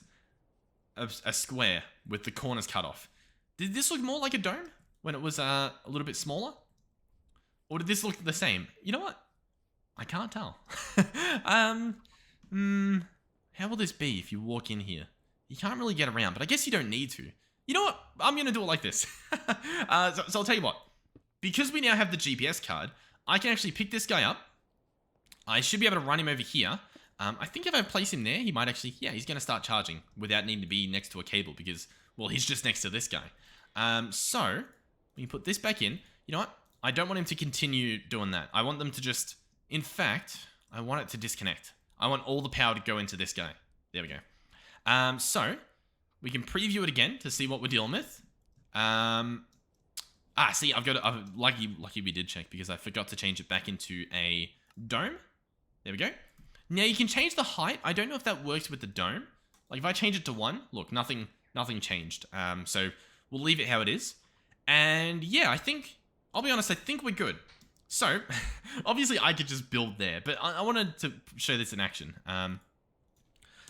a square with the corners cut off. Did this look more like a dome when it was a little bit smaller? Or did this look the same? You know what? I can't tell. How will this be if you walk in here? You can't really get around, but I guess you don't need to. You know what? I'm going to do it like this. So I'll tell you what. Because we now have the GPS card, I can actually pick this guy up. I should be able to run him over here. I think if I place him there, he might actually... Yeah, he's going to start charging without needing to be next to a cable because, well, he's just next to this guy. So, we can put this back in. You know what? I don't want him to continue doing that. I want them to just... In fact, I want it to disconnect. I want all the power to go into this guy. There we go. So, we can preview it again to see what we're dealing with. See, lucky we did check because I forgot to change it back into a dome. There we go. Now, you can change the height. I don't know if that works with the dome. Like, if I change it to 1, look, nothing changed. So, we'll leave it how it is. And, yeah, I'll be honest, I think we're good. So, obviously, I could just build there, but I wanted to show this in action.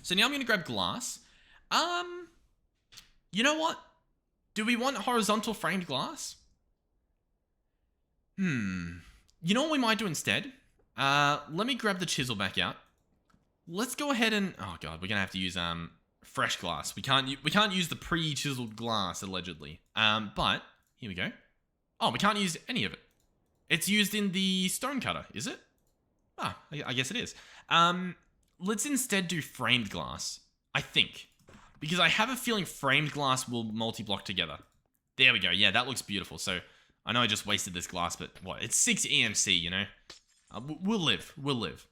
So, now I'm going to grab glass. You know what? Do we want horizontal framed glass? You know what we might do instead? Let me grab the chisel back out. Let's go ahead and... Oh, God, we're going to have to use fresh glass. We can't use the pre-chiseled glass, allegedly. But, here we go. Oh, we can't use any of it. It's used in the stone cutter, is it? Ah, I guess it is. Let's instead do framed glass, I think. Because I have a feeling framed glass will multi-block together. There we go. Yeah, that looks beautiful. So, I know I just wasted this glass, but what? It's 6 EMC, you know? We'll live. We'll live.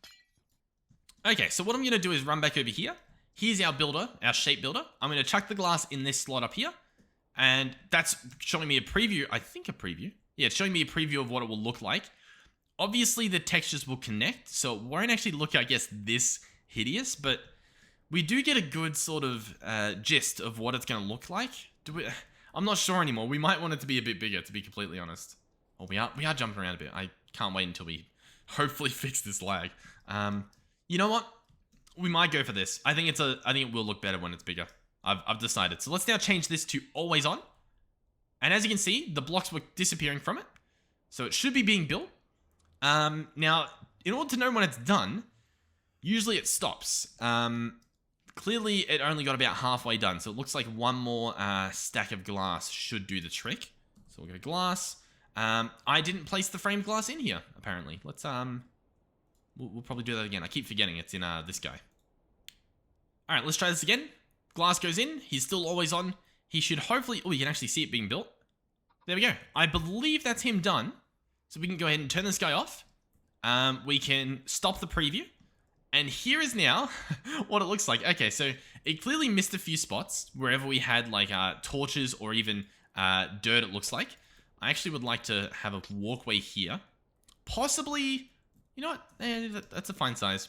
Okay, so what I'm going to do is run back over here. Here's our builder, our shape builder. I'm going to chuck the glass in this slot up here. And that's showing me a preview. I think a preview. Yeah, it's showing me a preview of what it will look like. Obviously, the textures will connect, so it won't actually look, I guess, this hideous, but we do get a good sort of gist of what it's going to look like. I'm not sure anymore. We might want it to be a bit bigger, to be completely honest. Oh, we are jumping around a bit. I can't wait until we hopefully fix this lag. You know what? We might go for this. I think it will look better when it's bigger. I've decided. So let's now change this to always on. And as you can see, the blocks were disappearing from it. So it should be being built. Now, in order to know when it's done, usually it stops. Clearly, it only got about halfway done. So it looks like one more stack of glass should do the trick. So we'll go glass. I didn't place the framed glass in here, apparently. Let's, we'll probably do that again. I keep forgetting it's in this guy. All right, let's try this again. Glass goes in. He's still always on. He should hopefully... Oh, you can actually see it being built. There we go. I believe that's him done. So we can go ahead and turn this guy off. We can stop the preview. And here is now what it looks like. Okay, so it clearly missed a few spots wherever we had like torches or even dirt, it looks like. I actually would like to have a walkway here. Possibly, you know what? That's a fine size.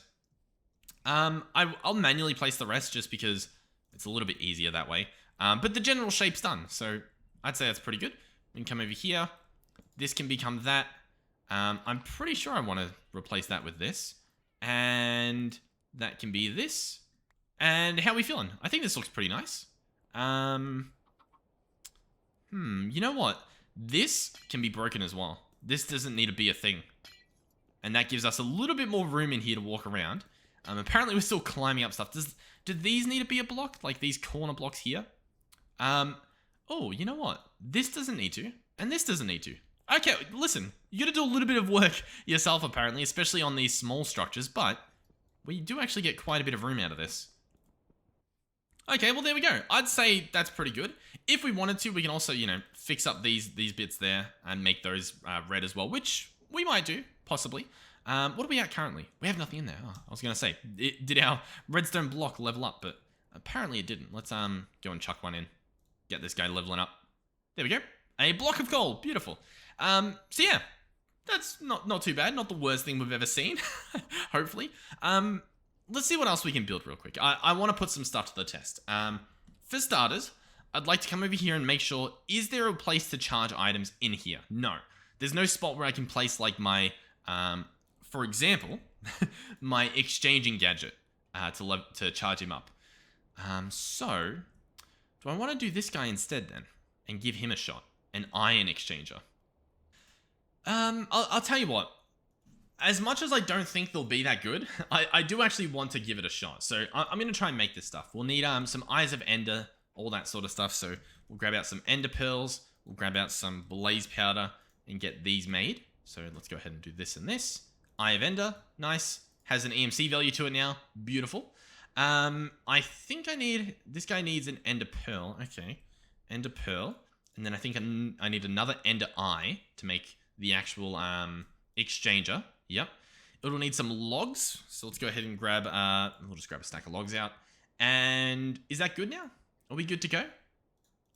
I'll manually place the rest just because it's a little bit easier that way. But the general shape's done, so I'd say that's pretty good. We can come over here. This can become that. I'm pretty sure I want to replace that with this. And that can be this. And how are we feeling? I think this looks pretty nice. You know what? This can be broken as well. This doesn't need to be a thing. And that gives us a little bit more room in here to walk around. Apparently we're still climbing up stuff. Do these need to be a block? Like these corner blocks here? Oh, you know what? This doesn't need to. And this doesn't need to. Okay, listen. You gotta do a little bit of work yourself, apparently. Especially on these small structures. But we do actually get quite a bit of room out of this. Okay, well, there we go. I'd say that's pretty good. If we wanted to, we can also, you know, fix up these bits there and make those red as well, which we might do, possibly. What are we at currently? We have nothing in there. Oh, I was going to say, did our redstone block level up? But apparently it didn't. Let's go and chuck one in. Get this guy leveling up. There we go. A block of coal. Beautiful. So yeah, that's not too bad. Not the worst thing we've ever seen, hopefully. Let's see what else we can build real quick. I want to put some stuff to the test. For starters, I'd like to come over here and make sure, is there a place to charge items in here? No. There's no spot where I can place like my, for example, my Exchanging Gadget to charge him up. So, do I want to do this guy instead then? And give him a shot? An Iron Exchanger. I'll tell you what. As much as I don't think they'll be that good, I do actually want to give it a shot. So I'm going to try and make this stuff. We'll need some Eyes of Ender, all that sort of stuff. So we'll grab out some Ender Pearls, we'll grab out some Blaze Powder, and get these made. So let's go ahead and do this and this. Eye of Ender, nice. Has an EMC value to it now, beautiful. I think this guy needs an Ender Pearl, okay. Ender Pearl, and then I think I need another Ender Eye to make the actual Exchanger. Yep. It'll need some logs. So let's go ahead and grab, we'll just grab a stack of logs out. And is that good now? Are we good to go?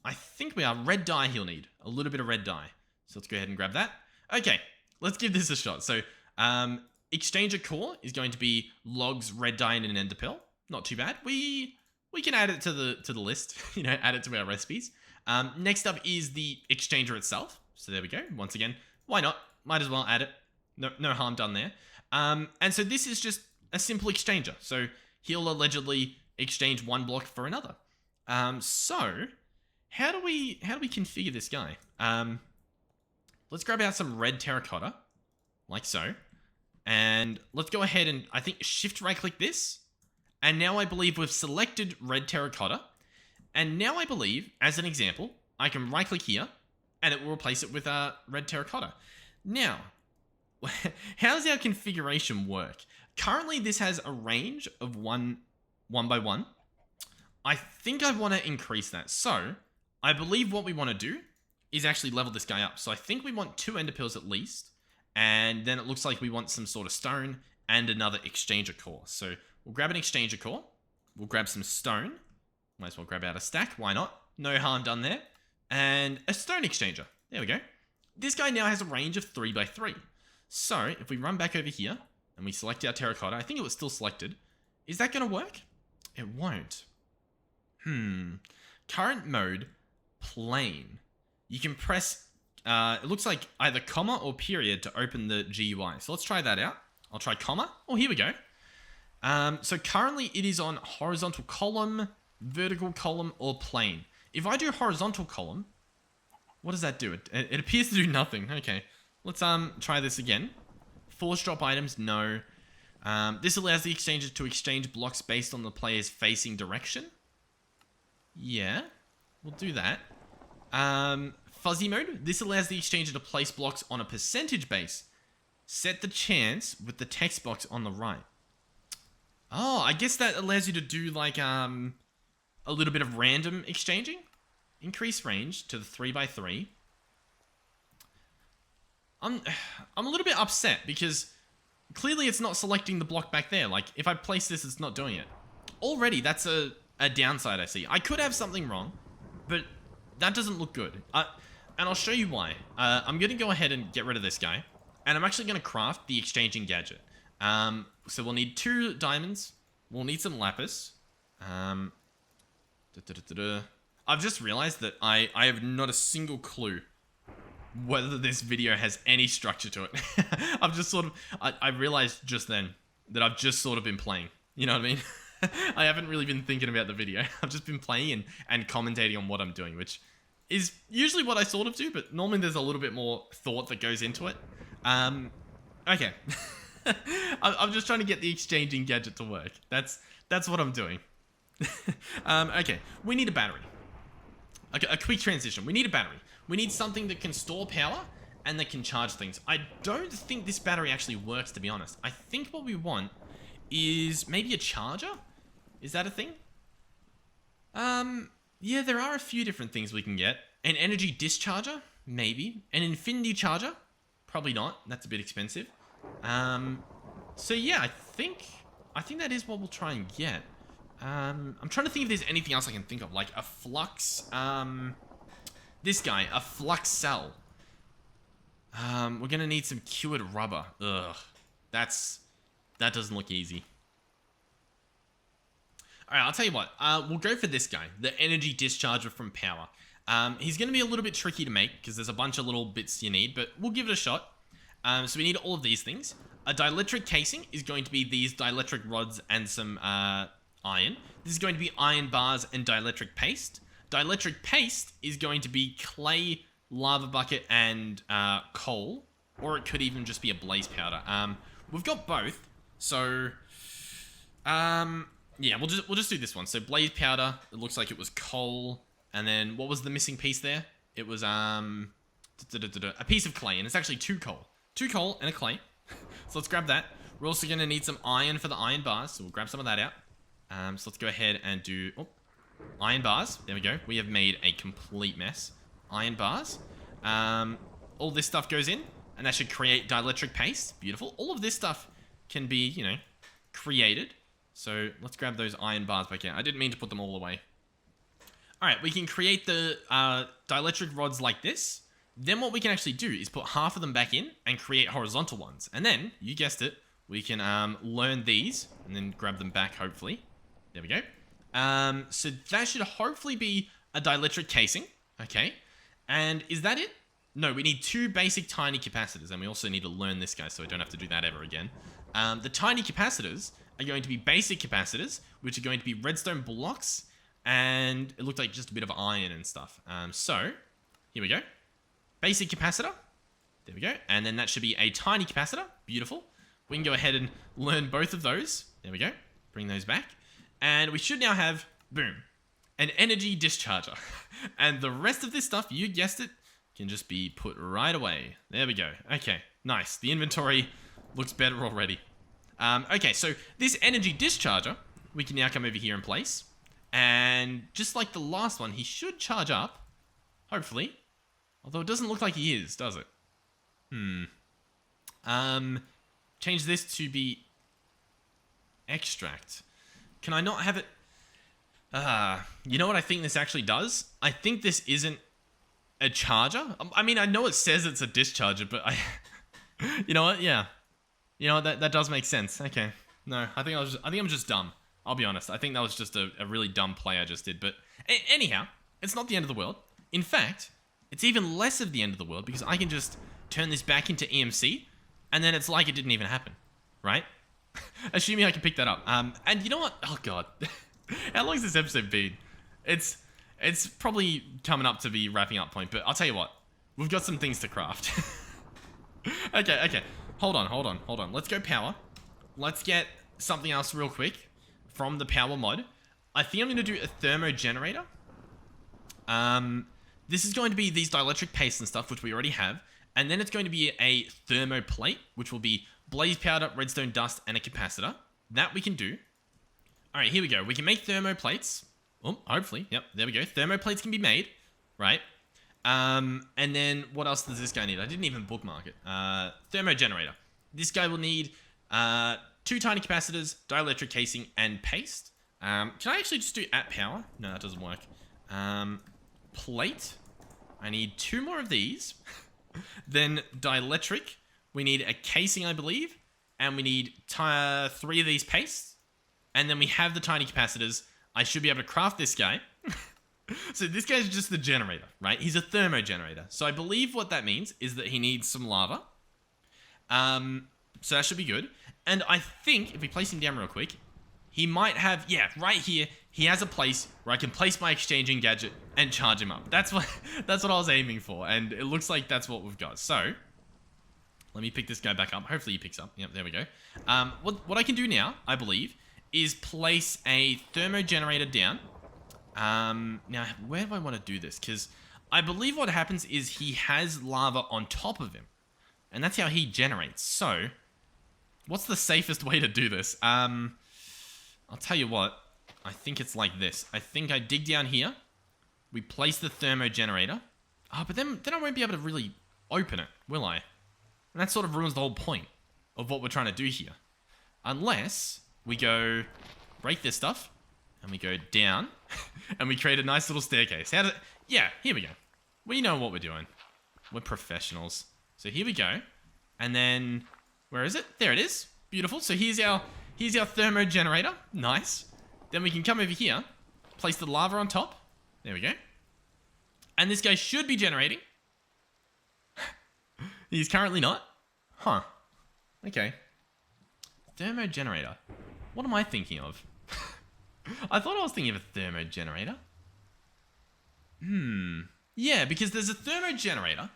I think we are. Red dye he'll need. A little bit of red dye. So let's go ahead and grab that. Okay, let's give this a shot. So, Exchanger core is going to be logs, red dye, and an ender pearl. Not too bad. We can add it to the list. You know, add it to our recipes. Next up is the Exchanger itself. So there we go. Once again, why not? Might as well add it. No harm done there. And so this is just a simple exchanger. So he'll allegedly exchange one block for another. So how do we configure this guy? Let's grab out some red terracotta, like so. And let's go ahead and I think shift right click this. And now I believe we've selected red terracotta. And now I believe, as an example, I can right click here and it will replace it with red terracotta. Now, how does our configuration work? Currently, this has a range of one by one. I think I want to increase that. So, I believe what we want to do is actually level this guy up. So, I think we want 2 ender pearls at least. And then it looks like we want some sort of stone and another exchanger core. So, we'll grab an exchanger core. We'll grab some stone. Might as well grab out a stack. Why not? No harm done there. And a stone exchanger. There we go. This guy now has a range of 3 by 3. So, if we run back over here, and we select our terracotta, I think it was still selected. Is that going to work? It won't. Current mode, plain. You can press, it looks like either comma or period to open the GUI. So let's try that out. I'll try comma. Oh, here we go. So currently it is on horizontal column, vertical column, or plane. If I do horizontal column, what does that do? It appears to do nothing. Okay. Let's try this again. Force drop items, no. This allows the exchanger to exchange blocks based on the player's facing direction. Yeah, we'll do that. Fuzzy mode. This allows the exchanger to place blocks on a percentage base. Set the chance with the text box on the right. Oh, I guess that allows you to do like a little bit of random exchanging. Increase range to the 3 by 3. I'm a little bit upset because clearly it's not selecting the block back there. Like, if I place this, it's not doing it. Already, that's a downside I see. I could have something wrong, but that doesn't look good. And I'll show you why. I'm going to go ahead and get rid of this guy, and I'm actually going to craft the Exchanging Gadget. So we'll need 2 diamonds. We'll need some lapis. I've just realized that I have not a single clue whether this video has any structure to it. I've just sort of... I realized just then that I've just sort of been playing. You know what I mean? I haven't really been thinking about the video. I've just been playing and commentating on what I'm doing, which is usually what I sort of do, but normally there's a little bit more thought that goes into it. Okay. I'm just trying to get the Exchanging Gadget to work. That's what I'm doing. Okay, we need a battery. Okay, a quick transition. We need a battery. We need something that can store power and that can charge things. I don't think this battery actually works, to be honest. I think what we want is maybe a charger? Is that a thing? Yeah, there are a few different things we can get. An energy discharger? Maybe. An infinity charger? Probably not. That's a bit expensive. So yeah, I think that is what we'll try and get. I'm trying to think if there's anything else I can think of, like a flux, this guy, a flux cell. We're gonna need some cured rubber. Ugh, that doesn't look easy. Alright, I'll tell you what, we'll go for this guy, the energy discharger from power. He's gonna be a little bit tricky to make, because there's a bunch of little bits you need, but we'll give it a shot. So we need all of these things. A dielectric casing is going to be these dielectric rods and some, iron. This is going to be iron bars and dielectric paste. Dielectric paste is going to be clay, lava bucket, and coal, or it could even just be a blaze powder. We've got both, so yeah, we'll just do this one. So blaze powder, it looks like it was coal, and then what was the missing piece there? It was a piece of clay, and it's actually 2 coal and a clay. So let's grab that. We're also going to need some iron for the iron bars, so we'll grab some of that out. So let's go ahead and do iron bars. There we go. We have made a complete mess. Iron bars. All this stuff goes in, and that should create dielectric paste. Beautiful. All of this stuff can be, you know, created. So let's grab those iron bars back in. I didn't mean to put them all away. Alright, we can create the dielectric rods like this. Then what we can actually do is put half of them back in and create horizontal ones. And then, you guessed it, we can learn these and then grab them back, hopefully. There we go. So that should hopefully be a dielectric casing. Okay. And is that it? No, we need 2 basic tiny capacitors. And we also need to learn this guy so I don't have to do that ever again. The tiny capacitors are going to be basic capacitors, which are going to be redstone blocks. And it looked like just a bit of iron and stuff. So, here we go. Basic capacitor. There we go. And then that should be a tiny capacitor. Beautiful. We can go ahead and learn both of those. There we go. Bring those back. And we should now have, boom, an energy discharger. And the rest of this stuff, you guessed it, can just be put right away. There we go. Okay, nice. The inventory looks better already. Okay, so this energy discharger, we can now come over here and place. And just like the last one, he should charge up. Hopefully. Although it doesn't look like he is, does it? Change this to be extract. Can I not have it? You know what I think this actually does? I think this isn't a charger. I mean, I know it says it's a discharger, but you know what? Yeah. You know what? That does make sense. Okay. No, I think I'm just dumb. I'll be honest. I think that was just a really dumb play I just did. But anyhow, it's not the end of the world. In fact, it's even less of the end of the world because I can just turn this back into EMC, and then it's like it didn't even happen, right? Assuming I can pick that up. And you know what? Oh god, how long has this episode been? It's probably coming up to the wrapping up point. But I'll tell you what, we've got some things to craft. Okay. Hold on. Let's go power. Let's get something else real quick from the power mod. I think I'm going to do a Thermogenerator. This is going to be these dielectric paste and stuff, which we already have. And then it's going to be a Thermo Plate, which will be blaze powder, redstone dust, and a capacitor. That we can do. Alright, here we go. We can make thermo plates. Oh, hopefully. Yep, there we go. Thermo plates can be made. Right. And then what else does this guy need? I didn't even bookmark it. Thermogenerator. This guy will need 2 tiny capacitors, dielectric casing, and paste. Can I actually just do at power? No, that doesn't work. Plate. I need 2 more of these. Then dielectric. We need a casing, I believe. And we need 3 of these pastes. And then we have the tiny capacitors. I should be able to craft this guy. So this guy's just the generator, right? He's a thermogenerator. So I believe what that means is that he needs some lava. So that should be good. And I think if we place him down real quick, he might have, yeah, right here, he has a place where I can place my exchanging gadget and charge him up. That's what I was aiming for. And it looks like that's what we've got. So let me pick this guy back up. Hopefully he picks up. Yep, there we go. What I can do now, I believe, is place a thermogenerator down. Now, where do I want to do this? Because I believe what happens is he has lava on top of him. And that's how he generates. So, what's the safest way to do this? I'll tell you what. I think it's like this. I think I dig down here. We place the thermogenerator. Oh, but then I won't be able to really open it, will I? And that sort of ruins the whole point of what we're trying to do here. Unless we go break this stuff. And we go down, and we create a nice little staircase. Yeah, here we go. We know what we're doing. We're professionals. So here we go. And then, where is it? There it is. Beautiful. So here's our thermogenerator. Nice. Then we can come over here, place the lava on top. There we go. And this guy should be generating. He's currently not. Huh. Okay. Thermogenerator. What am I thinking of? I thought I was thinking of a thermogenerator. Yeah, because there's a thermogenerator,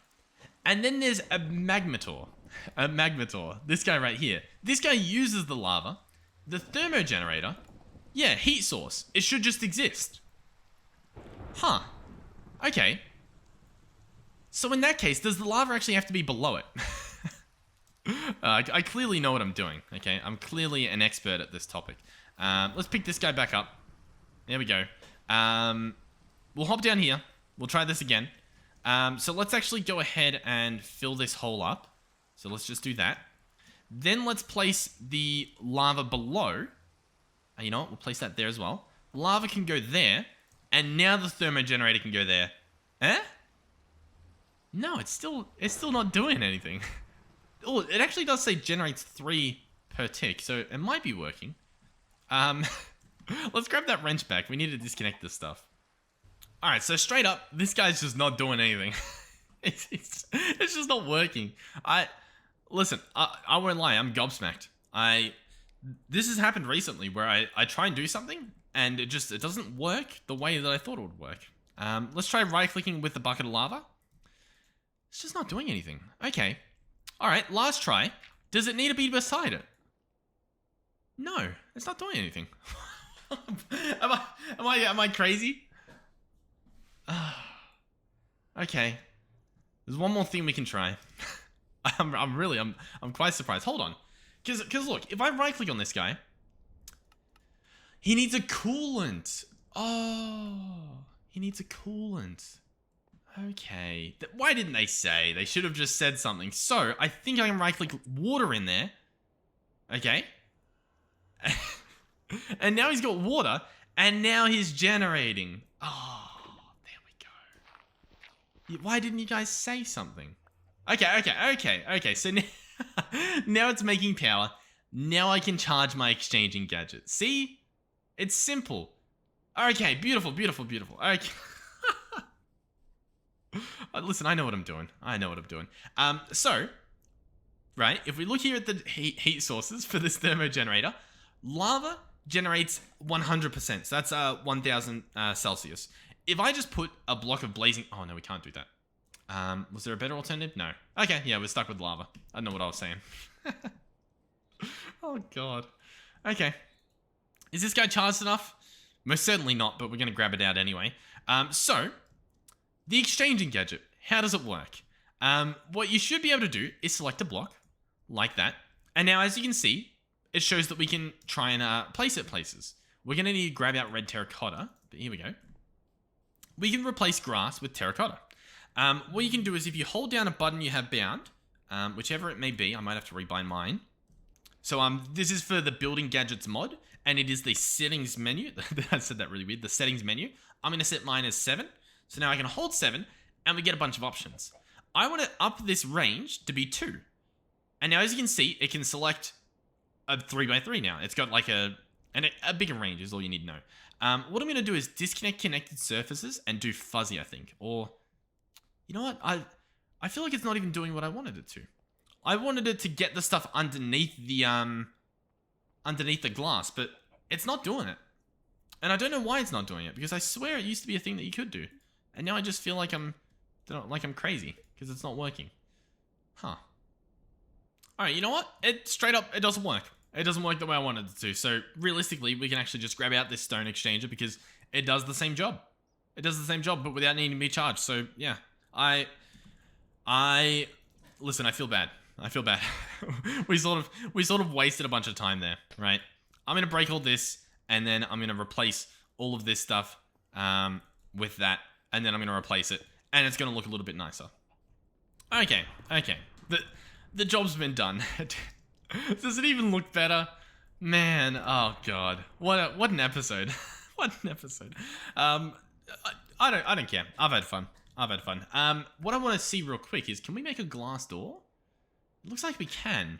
and then there's a Magmator. A Magmator. This guy right here. This guy uses the lava. The thermogenerator, yeah, heat source. It should just exist. Huh. Okay. So in that case, does the lava actually have to be below it? I clearly know what I'm doing, okay? I'm clearly an expert at this topic. Let's pick this guy back up. There we go. We'll hop down here. We'll try this again. So let's actually go ahead and fill this hole up. So let's just do that. Then let's place the lava below. You know what? We'll place that there as well. Lava can go there. And now the thermogenerator can go there. Eh? No, it's still not doing anything. Oh, it actually does say generates 3 per tick. So it might be working. Let's grab that wrench back. We need to disconnect this stuff. Alright, so straight up, this guy's just not doing anything. it's just not working. Listen, I won't lie, I'm gobsmacked. This has happened recently where I try and do something and it doesn't work the way that I thought it would work. Let's try right-clicking with the bucket of lava. It's just not doing anything. Okay. Alright, last try. Does it need to be beside it? No, it's not doing anything. Am I crazy? Okay. There's one more thing we can try. I'm quite surprised. Hold on. Cause look, if I right click on this guy, he needs a coolant. Oh, he needs a coolant. Okay. Why didn't they say? They should have just said something. So I think I can right click water in there. Okay. And now he's got water, and now he's generating. Oh, there we go. Why didn't you guys say something? Okay. So now it's making power. Now I can charge my exchanging gadget. See? It's simple. Okay, beautiful. Okay. Listen, I know what I'm doing. So, right, if we look here at the heat sources for this thermogenerator, lava generates 100%. So that's 1000 Celsius. If I just put a block of blazing... Oh, no, we can't do that. Was there a better alternative? No. Okay, yeah, we're stuck with lava. I don't know what I was saying. Oh, God. Okay. Is this guy charged enough? Most certainly not, but we're going to grab it out anyway. So, the exchanging gadget. How does it work? What you should be able to do is select a block, like that. And now, as you can see, it shows that we can try and place it places. We're going to need to grab out red terracotta, but here we go. We can replace grass with terracotta. What you can do is if you hold down a button you have bound, whichever it may be, I might have to rebind mine. So this is for the Building Gadgets mod, and it is the settings menu. I said that really weird. The settings menu. I'm going to set mine as 7. So now I can hold 7, and we get a bunch of options. I want to up this range to be 2. And now as you can see, it can select a 3x3 now. It's got like a bigger range is all you need to know. What I'm going to do is disconnect connected surfaces and do fuzzy, I think. Or, you know what? I feel like it's not even doing what I wanted it to. I wanted it to get the stuff underneath the glass, but it's not doing it. And I don't know why it's not doing it, because I swear it used to be a thing that you could do. And now I just feel like I'm crazy, because it's not working. Huh. Alright, you know what? It doesn't work. It doesn't work the way I wanted it to. So realistically, we can actually just grab out this stone exchanger because it does the same job. It does the same job, but without needing to be charged. So yeah, listen, I feel bad. I feel bad. we sort of wasted a bunch of time there, right? I'm gonna break all this, and then I'm gonna replace all of this stuff with that, and then I'm gonna replace it, and it's gonna look a little bit nicer. Okay. The job's been done. Does it even look better? Man, oh god. What an episode. What an episode. I don't care. I've had fun. What I want to see real quick is, can we make a glass door? It looks like we can.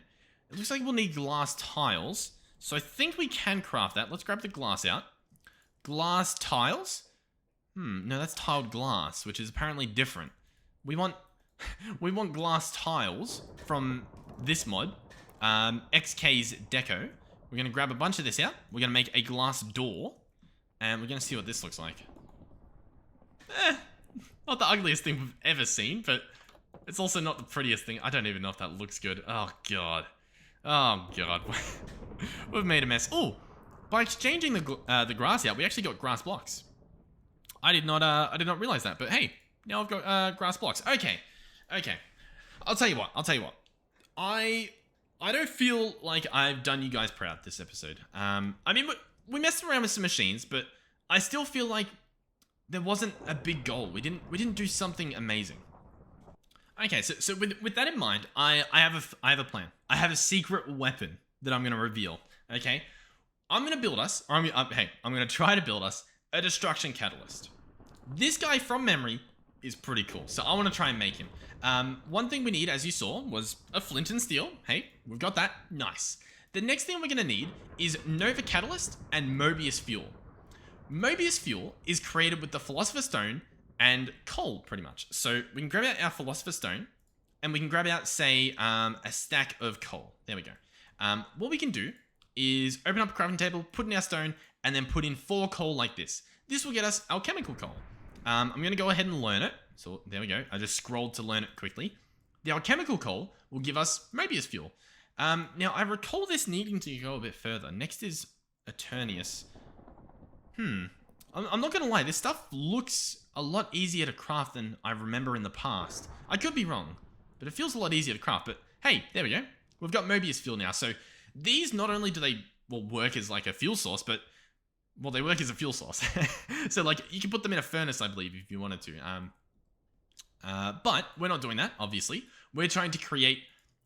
It looks like we'll need glass tiles. So I think we can craft that. Let's grab the glass out. Glass tiles? No, that's tiled glass, which is apparently different. We want glass tiles from this mod. XK's Deco. We're going to grab a bunch of this out. We're going to make a glass door. And we're going to see what this looks like. Not the ugliest thing we've ever seen, but it's also not the prettiest thing. I don't even know if that looks good. Oh, God. Oh, God. We've made a mess. Oh, by exchanging the grass out, we actually got grass blocks. I did not realize that, but hey, now I've got grass blocks. Okay. I'll tell you what. I don't feel like I've done you guys proud this episode. I mean, we messed around with some machines, but I still feel like there wasn't a big goal. We didn't do something amazing. Okay, so with that in mind, I have a plan. I have a secret weapon that I'm gonna reveal. Okay, I'm gonna build us, or I'm gonna try to build us a destruction catalyst. This guy from memory is pretty cool, so I want to try and make him. One thing we need, as you saw, was a Flint and Steel. Hey, we've got that. Nice. The next thing we're gonna need is Nova Catalyst and Mobius Fuel. Mobius Fuel is created with the Philosopher Stone and coal, pretty much. So we can grab out our Philosopher Stone, and we can grab out, say, a stack of coal. There we go. What we can do is open up a crafting table, put in our stone, and then put in 4 coal like this. This will get us alchemical coal. I'm going to go ahead and learn it. So there we go. I just scrolled to learn it quickly. The alchemical coal will give us Mobius Fuel. Now, I recall this needing to go a bit further. Next is Eternius. I'm not going to lie. This stuff looks a lot easier to craft than I remember in the past. I could be wrong, but it feels a lot easier to craft. But hey, there we go. We've got Mobius Fuel now. So these, not only do they work as like a fuel source, but they work as a fuel source. So like you can put them in a furnace, I believe, if you wanted to. But we're not doing that, obviously. We're trying to create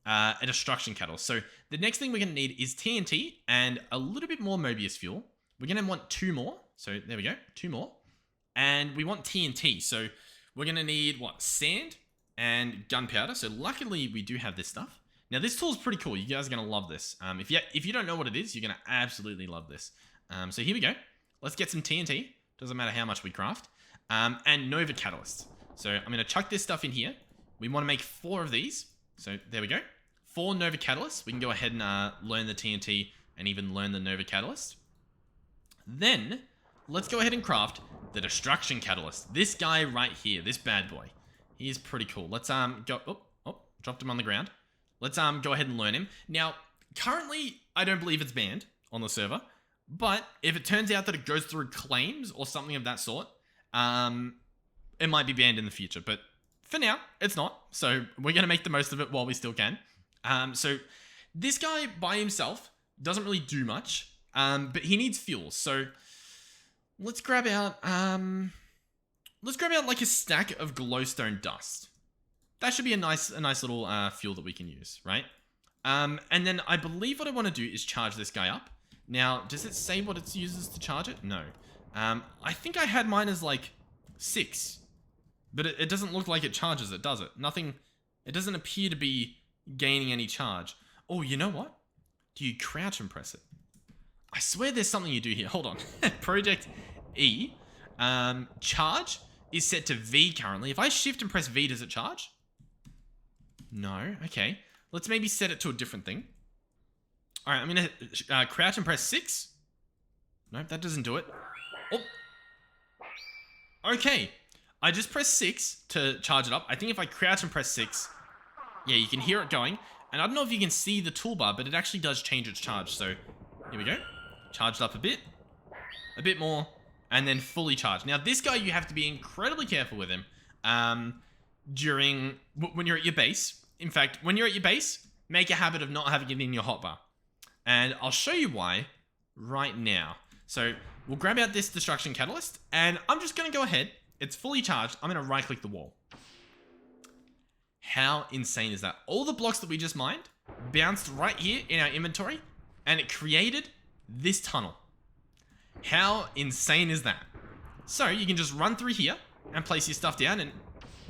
a destruction catalyst. So the next thing we're going to need is TNT and a little bit more Mobius Fuel. We're going to want 2 more. So there we go, 2 more. And we want TNT. So we're going to need, sand and gunpowder. So luckily we do have this stuff. Now this tool is pretty cool. You guys are going to love this. If you don't know what it is, you're going to absolutely love this. So here we go. Let's get some TNT. Doesn't matter how much we craft. And Nova Catalyst. So I'm going to chuck this stuff in here. We want to make 4 of these. So there we go. 4 Nova Catalysts. We can go ahead and learn the TNT and even learn the Nova Catalyst. Then let's go ahead and craft the Destruction Catalyst. This guy right here, this bad boy. He is pretty cool. Let's go. Oh, dropped him on the ground. Let's go ahead and learn him. Now, currently, I don't believe it's banned on the server. But if it turns out that it goes through claims or something of that sort, it might be banned in the future. But for now, it's not. So we're going to make the most of it while we still can. So this guy by himself doesn't really do much. But he needs fuel. So let's grab out like a stack of glowstone dust. That should be a nice little fuel that we can use, right? And then I believe what I want to do is charge this guy up. Now, does it say what it uses to charge it? No. I think I had mine as like 6. But it doesn't look like it charges it, does it? Nothing. It doesn't appear to be gaining any charge. Oh, you know what? Do you crouch and press it? I swear there's something you do here. Hold on. Project E. Charge is set to V currently. If I shift and press V, does it charge? No. Okay. Let's maybe set it to a different thing. All right, I'm going to crouch and press 6. Nope, that doesn't do it. Oh. Okay. I just pressed 6 to charge it up. I think if I crouch and press 6, yeah, you can hear it going. And I don't know if you can see the toolbar, but it actually does change its charge. So here we go. Charged up a bit more, and then fully charged. Now, this guy, you have to be incredibly careful with him when you're at your base. In fact, when you're at your base, make a habit of not having it in your hotbar. And I'll show you why right now. So we'll grab out this destruction catalyst, and I'm just going to go ahead. It's fully charged. I'm going to right-click the wall. How insane is that? All the blocks that we just mined bounced right here in our inventory, and it created this tunnel. How insane is that? So you can just run through here and place your stuff down, and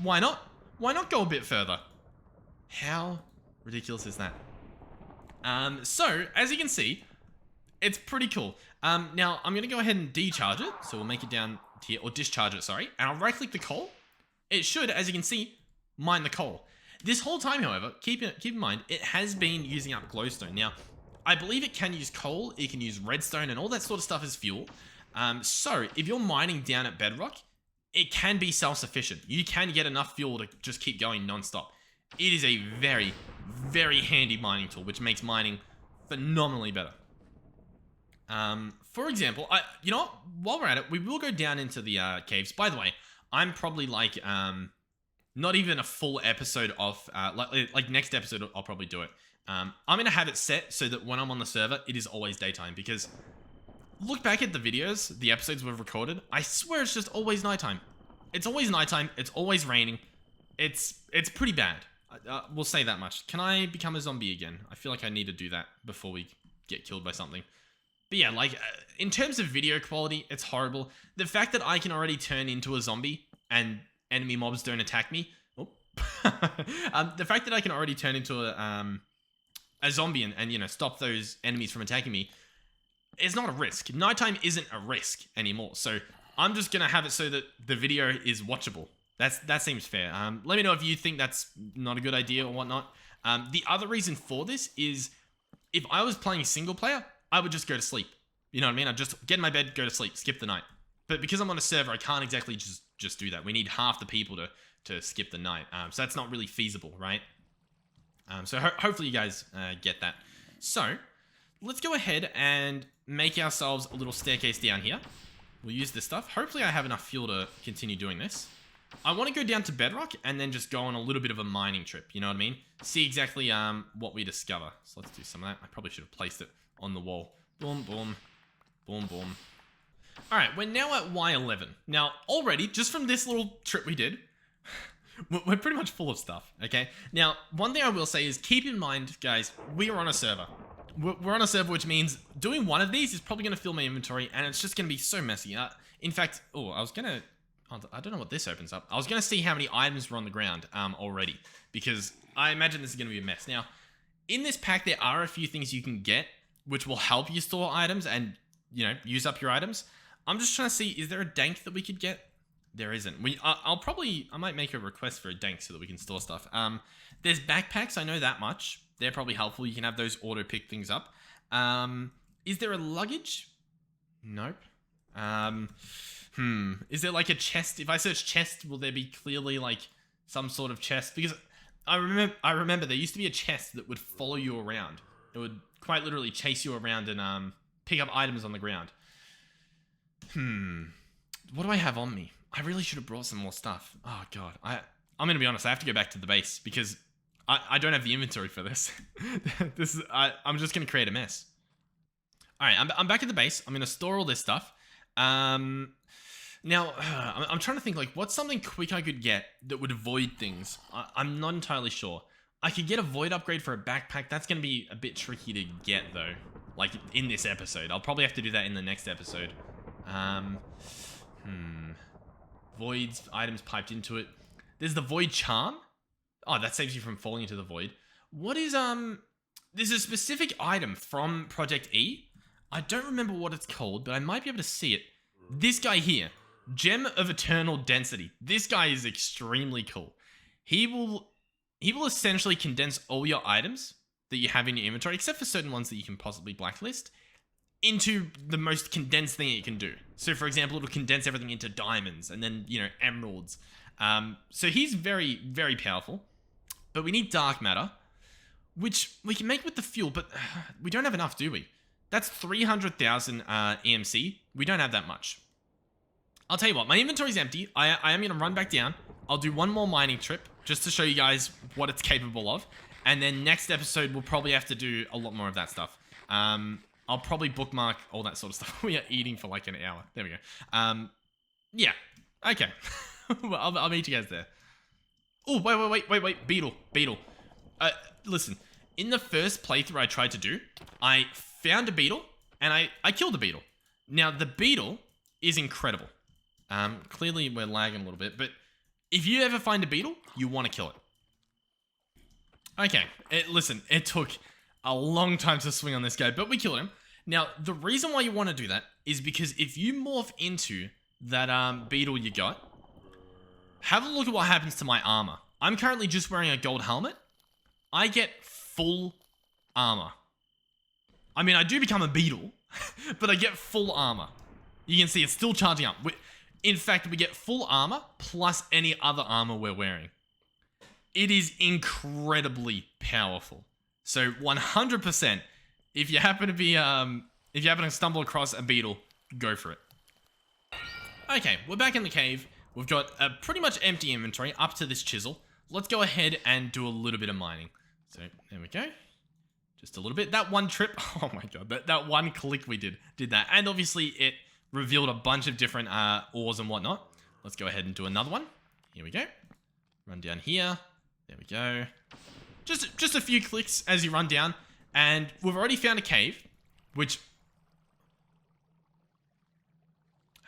why not? Why not go a bit further? How ridiculous is that? So as you can see, it's pretty cool. Now I'm going to go ahead and decharge it. So we'll make it down here, or discharge it, sorry. And I'll right click the coal. It should, as you can see, mine the coal. This whole time, however, keep in mind, it has been using up glowstone. Now, I believe it can use coal, it can use redstone, and all that sort of stuff as fuel. So if you're mining down at bedrock, it can be self-sufficient. You can get enough fuel to just keep going non-stop. It is a very, very handy mining tool, which makes mining phenomenally better. For example, you know what? While we're at it, we will go down into the caves. By the way, I'm probably like not even a full episode of like next episode I'll probably do it. I'm gonna have it set so that when I'm on the server, it is always daytime, because look back at the videos, the episodes we've recorded, I swear it's just always nighttime. It's always nighttime, it's always raining. It's pretty bad. We'll say that much. Can I become a zombie again? I feel like I need to do that before we get killed by something. But yeah, like, in terms of video quality, it's horrible. The fact that I can already turn into a zombie and enemy mobs don't attack me. Oh. The fact that I can already turn into a zombie and, you know, stop those enemies from attacking me is not a risk. Nighttime isn't a risk anymore. So I'm just going to have it so that the video is watchable. That seems fair. Let me know if you think that's not a good idea or whatnot. The other reason for this is if I was playing single player, I would just go to sleep. You know what I mean? I'd just get in my bed, go to sleep, skip the night. But because I'm on a server, I can't exactly just do that. We need half the people to skip the night. So that's not really feasible, right? So hopefully you guys get that. So let's go ahead and make ourselves a little staircase down here. We'll use this stuff. Hopefully I have enough fuel to continue doing this. I want to go down to bedrock and then just go on a little bit of a mining trip. You know what I mean? See exactly what we discover. So let's do some of that. I probably should have placed it on the wall. Boom, boom, boom, boom. All right, we're now at Y11. Now, already, just from this little trip we did, we're pretty much full of stuff, okay? Now, one thing I will say is keep in mind, guys, we are on a server. We're on a server, which means doing one of these is probably going to fill my inventory, and it's just going to be so messy. In fact, I don't know what this opens up. I was going to see how many items were on the ground already, because I imagine this is going to be a mess. Now, in this pack, there are a few things you can get which will help you store items and, you know, use up your items. I'm just trying to see, is there a dank that we could get? There isn't. I might make a request for a dank so that we can store stuff. There's backpacks, I know that much. They're probably helpful. You can have those auto pick things up. Is there a luggage? Nope. Is there like a chest? If I search chest, will there be clearly like some sort of chest? Because I remember there used to be a chest that would follow you around. It would quite literally chase you around and pick up items on the ground. What do I have on me? I really should have brought some more stuff. Oh god. I'm gonna be honest, I have to go back to the base because I don't have the inventory for this. I'm just gonna create a mess. Alright, I'm back at the base. I'm gonna store all this stuff. Now, I'm trying to think, like, what's something quick I could get that would avoid things? I'm not entirely sure. I could get a void upgrade for a backpack. That's going to be a bit tricky to get, though. Like, in this episode. I'll probably have to do that in the next episode. Voids, items piped into it. There's the void charm. Oh, that saves you from falling into the void. What is, there's a specific item from Project E. I don't remember what it's called, but I might be able to see it. This guy here. Gem of Eternal Density. This guy is extremely cool. He will essentially condense all your items that you have in your inventory, except for certain ones that you can possibly blacklist, into the most condensed thing it can do. So, for example, it'll condense everything into diamonds and then, you know, emeralds. So he's very, very powerful. But we need dark matter, which we can make with the fuel, but we don't have enough, do we? That's 300,000 EMC. We don't have that much. I'll tell you what, my inventory's empty. I am going to run back down. I'll do one more mining trip just to show you guys what it's capable of. And then next episode, we'll probably have to do a lot more of that stuff. I'll probably bookmark all that sort of stuff. We are eating for like an hour. There we go. Yeah. Okay. Well, I'll meet you guys there. Oh, wait. Beetle. Listen. In the first playthrough I tried to do, I found a beetle, and I killed the beetle. Now, the beetle is incredible. Clearly we're lagging a little bit, but if you ever find a beetle, you want to kill it. Okay, listen, it took a long time to swing on this guy, but we killed him. Now, the reason why you want to do that is because if you morph into that beetle you got, have a look at what happens to my armor. I'm currently just wearing a gold helmet. I get full armor. I mean, I do become a beetle, but I get full armor. You can see it's still charging up. In fact, we get full armor plus any other armor we're wearing. It is incredibly powerful. So 100%, if you happen to stumble across a beetle, go for it. Okay, we're back in the cave. We've got a pretty much empty inventory up to this chisel. Let's go ahead and do a little bit of mining. So there we go. Just a little bit. That one trip, oh my god, that one click we did that. And obviously it revealed a bunch of different ores and whatnot. Let's go ahead and do another one. Here we go. Run down here. There we go. Just a few clicks as you run down. And we've already found a cave, which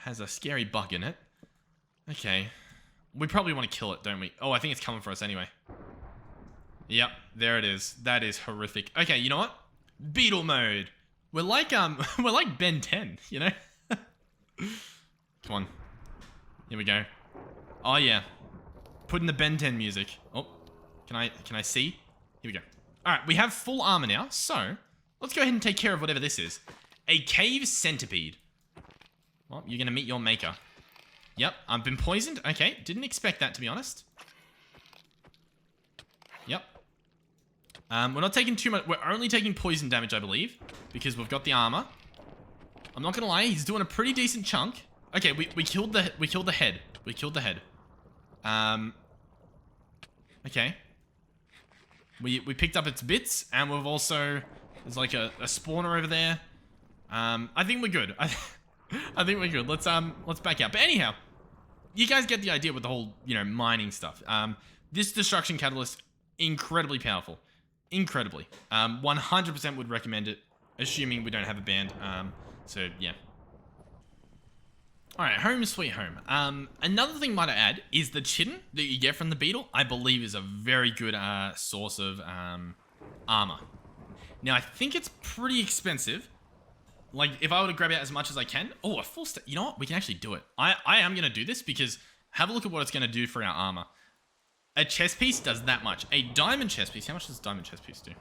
has a scary bug in it. Okay. We probably want to kill it, don't we? Oh, I think it's coming for us anyway. Yep, there it is. That is horrific. Okay, you know what? Beetle mode. We're like Ben 10, you know? Come on. Here we go. Oh yeah. Put in the Ben 10 music. Oh. Can I see? Here we go. Alright, we have full armor now, so let's go ahead and take care of whatever this is. A cave centipede. Well, you're gonna meet your maker. Yep, I've been poisoned. Okay, didn't expect that, to be honest. Yep. We're not taking too much. We're only taking poison damage, I believe, because we've got the armor. I'm not gonna lie, he's doing a pretty decent chunk. Okay, we killed the head. We killed the head. Okay. We picked up its bits, and we've also, there's like a spawner over there. I think we're good. I think we're good. Let's back out. But anyhow, you guys get the idea with the whole, you know, mining stuff. This destruction catalyst, incredibly powerful. Incredibly. 100% would recommend it, assuming we don't have a band. So yeah. Alright, home sweet home. Another thing might I add is the chitin that you get from the beetle, I believe is a very good source of armor. Now, I think it's pretty expensive. Like, if I were to grab it as much as I can. Oh, a full stack. You know what? We can actually do it. I am going to do this because have a look at what it's going to do for our armor. A chest piece does that much. A diamond chest piece. How much does a diamond chest piece do?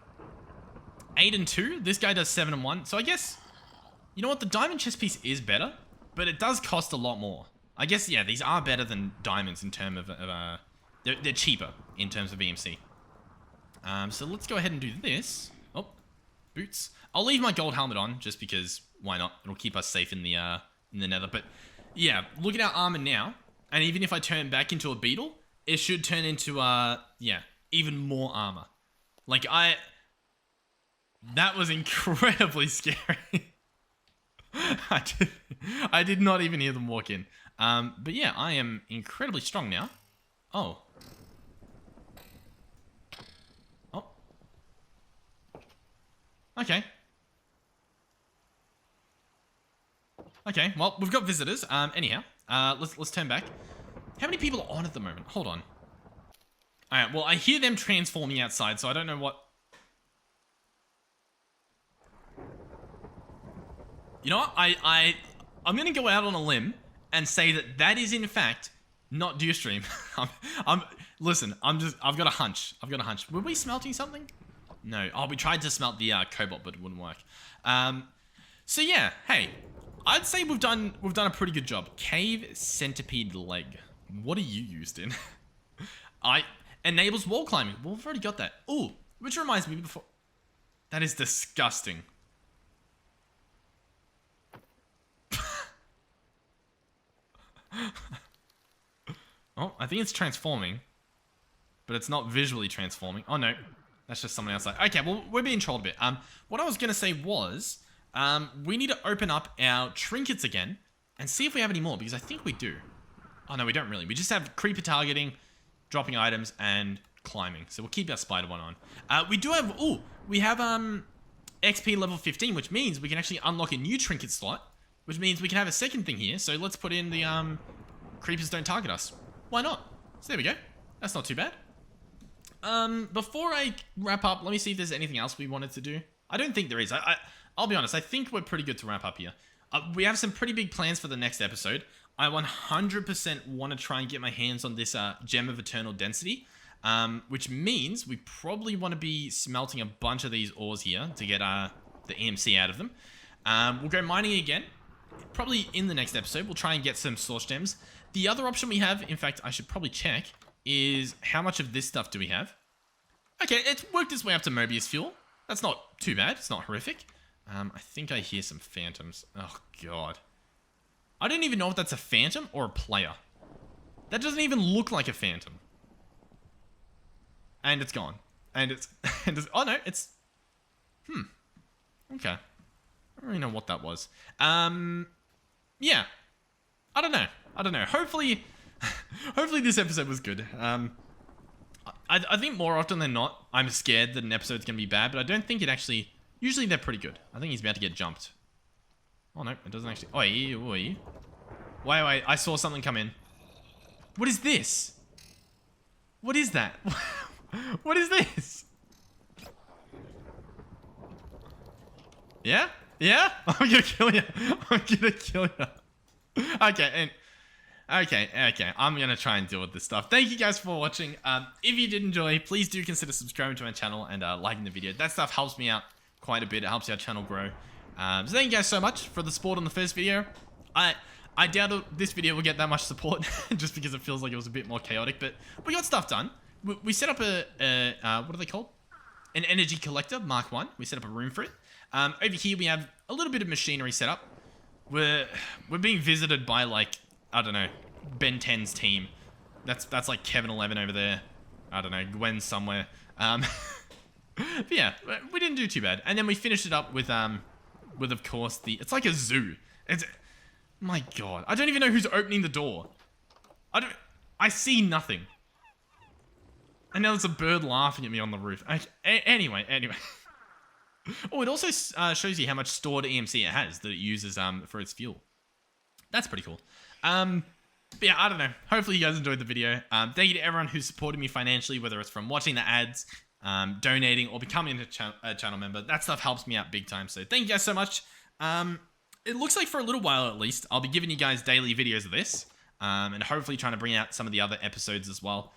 8 and 2. This guy does 7 and 1. So I guess, you know what? The diamond chest piece is better, but it does cost a lot more. I guess, yeah, these are better than diamonds in terms of they're cheaper in terms of EMC. So let's go ahead and do this. Oh, boots. I'll leave my gold helmet on just because why not? It'll keep us safe in the nether. But yeah, look at our armor now. And even if I turn back into a beetle, it should turn into yeah, even more armor. Like that was incredibly scary. I did not even hear them walk in. But yeah, I am incredibly strong now. Oh. Okay. Okay, well, we've got visitors. Anyhow, let's turn back. How many people are on at the moment? Hold on. Alright, well, I hear them transforming outside, so I don't know what... You know what? I'm gonna go out on a limb and say that that is, in fact, not Dewstream. Listen, I've got a hunch. Were we smelting something? No. Oh, we tried to smelt the Cobalt, but it wouldn't work. So yeah, hey, I'd say we've done a pretty good job. Cave centipede leg. What are you used in? Enables wall climbing. Well, we've already got that. Ooh, which reminds me before. That is disgusting. Oh, I think it's transforming, but it's not visually transforming. Oh no, that's just someone outside. Okay, well, we're being trolled a bit. What I was gonna say was, we need to open up our trinkets again and see if we have any more, because I think we do. Oh no, we don't really. We just have creeper targeting, dropping items, and climbing. So we'll keep our spider one on. We do have, we have XP level 15, which means we can actually unlock a new trinket slot, which means we can have a second thing here. So let's put in the creepers don't target us. Why not? So there we go. That's not too bad. Before I wrap up, let me see if there's anything else we wanted to do. I don't think there is. I'll be honest, I think we're pretty good to wrap up here. We have some pretty big plans for the next episode. I 100% want to try and get my hands on this Gem of Eternal Density, which means we probably want to be smelting a bunch of these ores here to get the EMC out of them. We'll go mining again, probably in the next episode. We'll try and get some source gems. The other option we have, in fact, I should probably check, is how much of this stuff do we have? Okay, it's worked its way up to Mobius fuel. That's not too bad. It's not horrific. I think I hear some phantoms. Oh, God. I don't even know if that's a phantom or a player. That doesn't even look like a phantom. And it's gone. And it's... oh, no, it's... Okay. I don't really know what that was. Yeah. I don't know. Hopefully... hopefully this episode was good. I think more often than not, I'm scared that an episode's going to be bad, but I don't think it actually... Usually they're pretty good. I think he's about to get jumped. Oh, no, it doesn't actually... Oi, oi. Wait, I saw something come in. What is this? What is that? What is this? Yeah? Yeah? I'm gonna kill you. Okay, Okay, I'm gonna try and deal with this stuff. Thank you guys for watching. If you did enjoy, please do consider subscribing to my channel and liking the video. That stuff helps me out quite a bit. It helps our channel grow. So thank you guys so much for the support on the first video. I doubt this video will get that much support just because it feels like it was a bit more chaotic, but we got stuff done. We set up what are they called? An energy collector, Mark 1. We set up a room for it. Over here we have a little bit of machinery set up. We're being visited by, like, I don't know, Ben 10's team. That's like Kevin 11 over there. I don't know, Gwen somewhere. But yeah, we didn't do too bad. And then we finished it up with of course it's like a zoo. My God, I don't even know who's opening the door. I see nothing. And now there's a bird laughing at me on the roof. Anyway. Oh, it also shows you how much stored EMC it has that it uses for its fuel. That's pretty cool. But yeah, I don't know. Hopefully you guys enjoyed the video. Thank you to everyone who's supported me financially, whether it's from watching the ads, donating, or becoming a channel member. That stuff helps me out big time. So thank you guys so much. It looks like for a little while at least, I'll be giving you guys daily videos of this. And hopefully trying to bring out some of the other episodes as well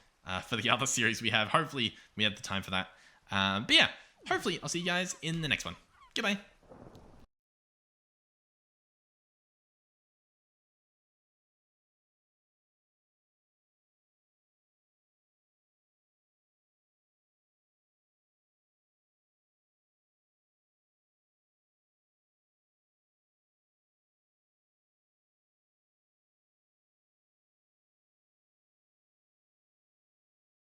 for the other series we have. Hopefully we have the time for that. But yeah, hopefully I'll see you guys in the next one. Goodbye.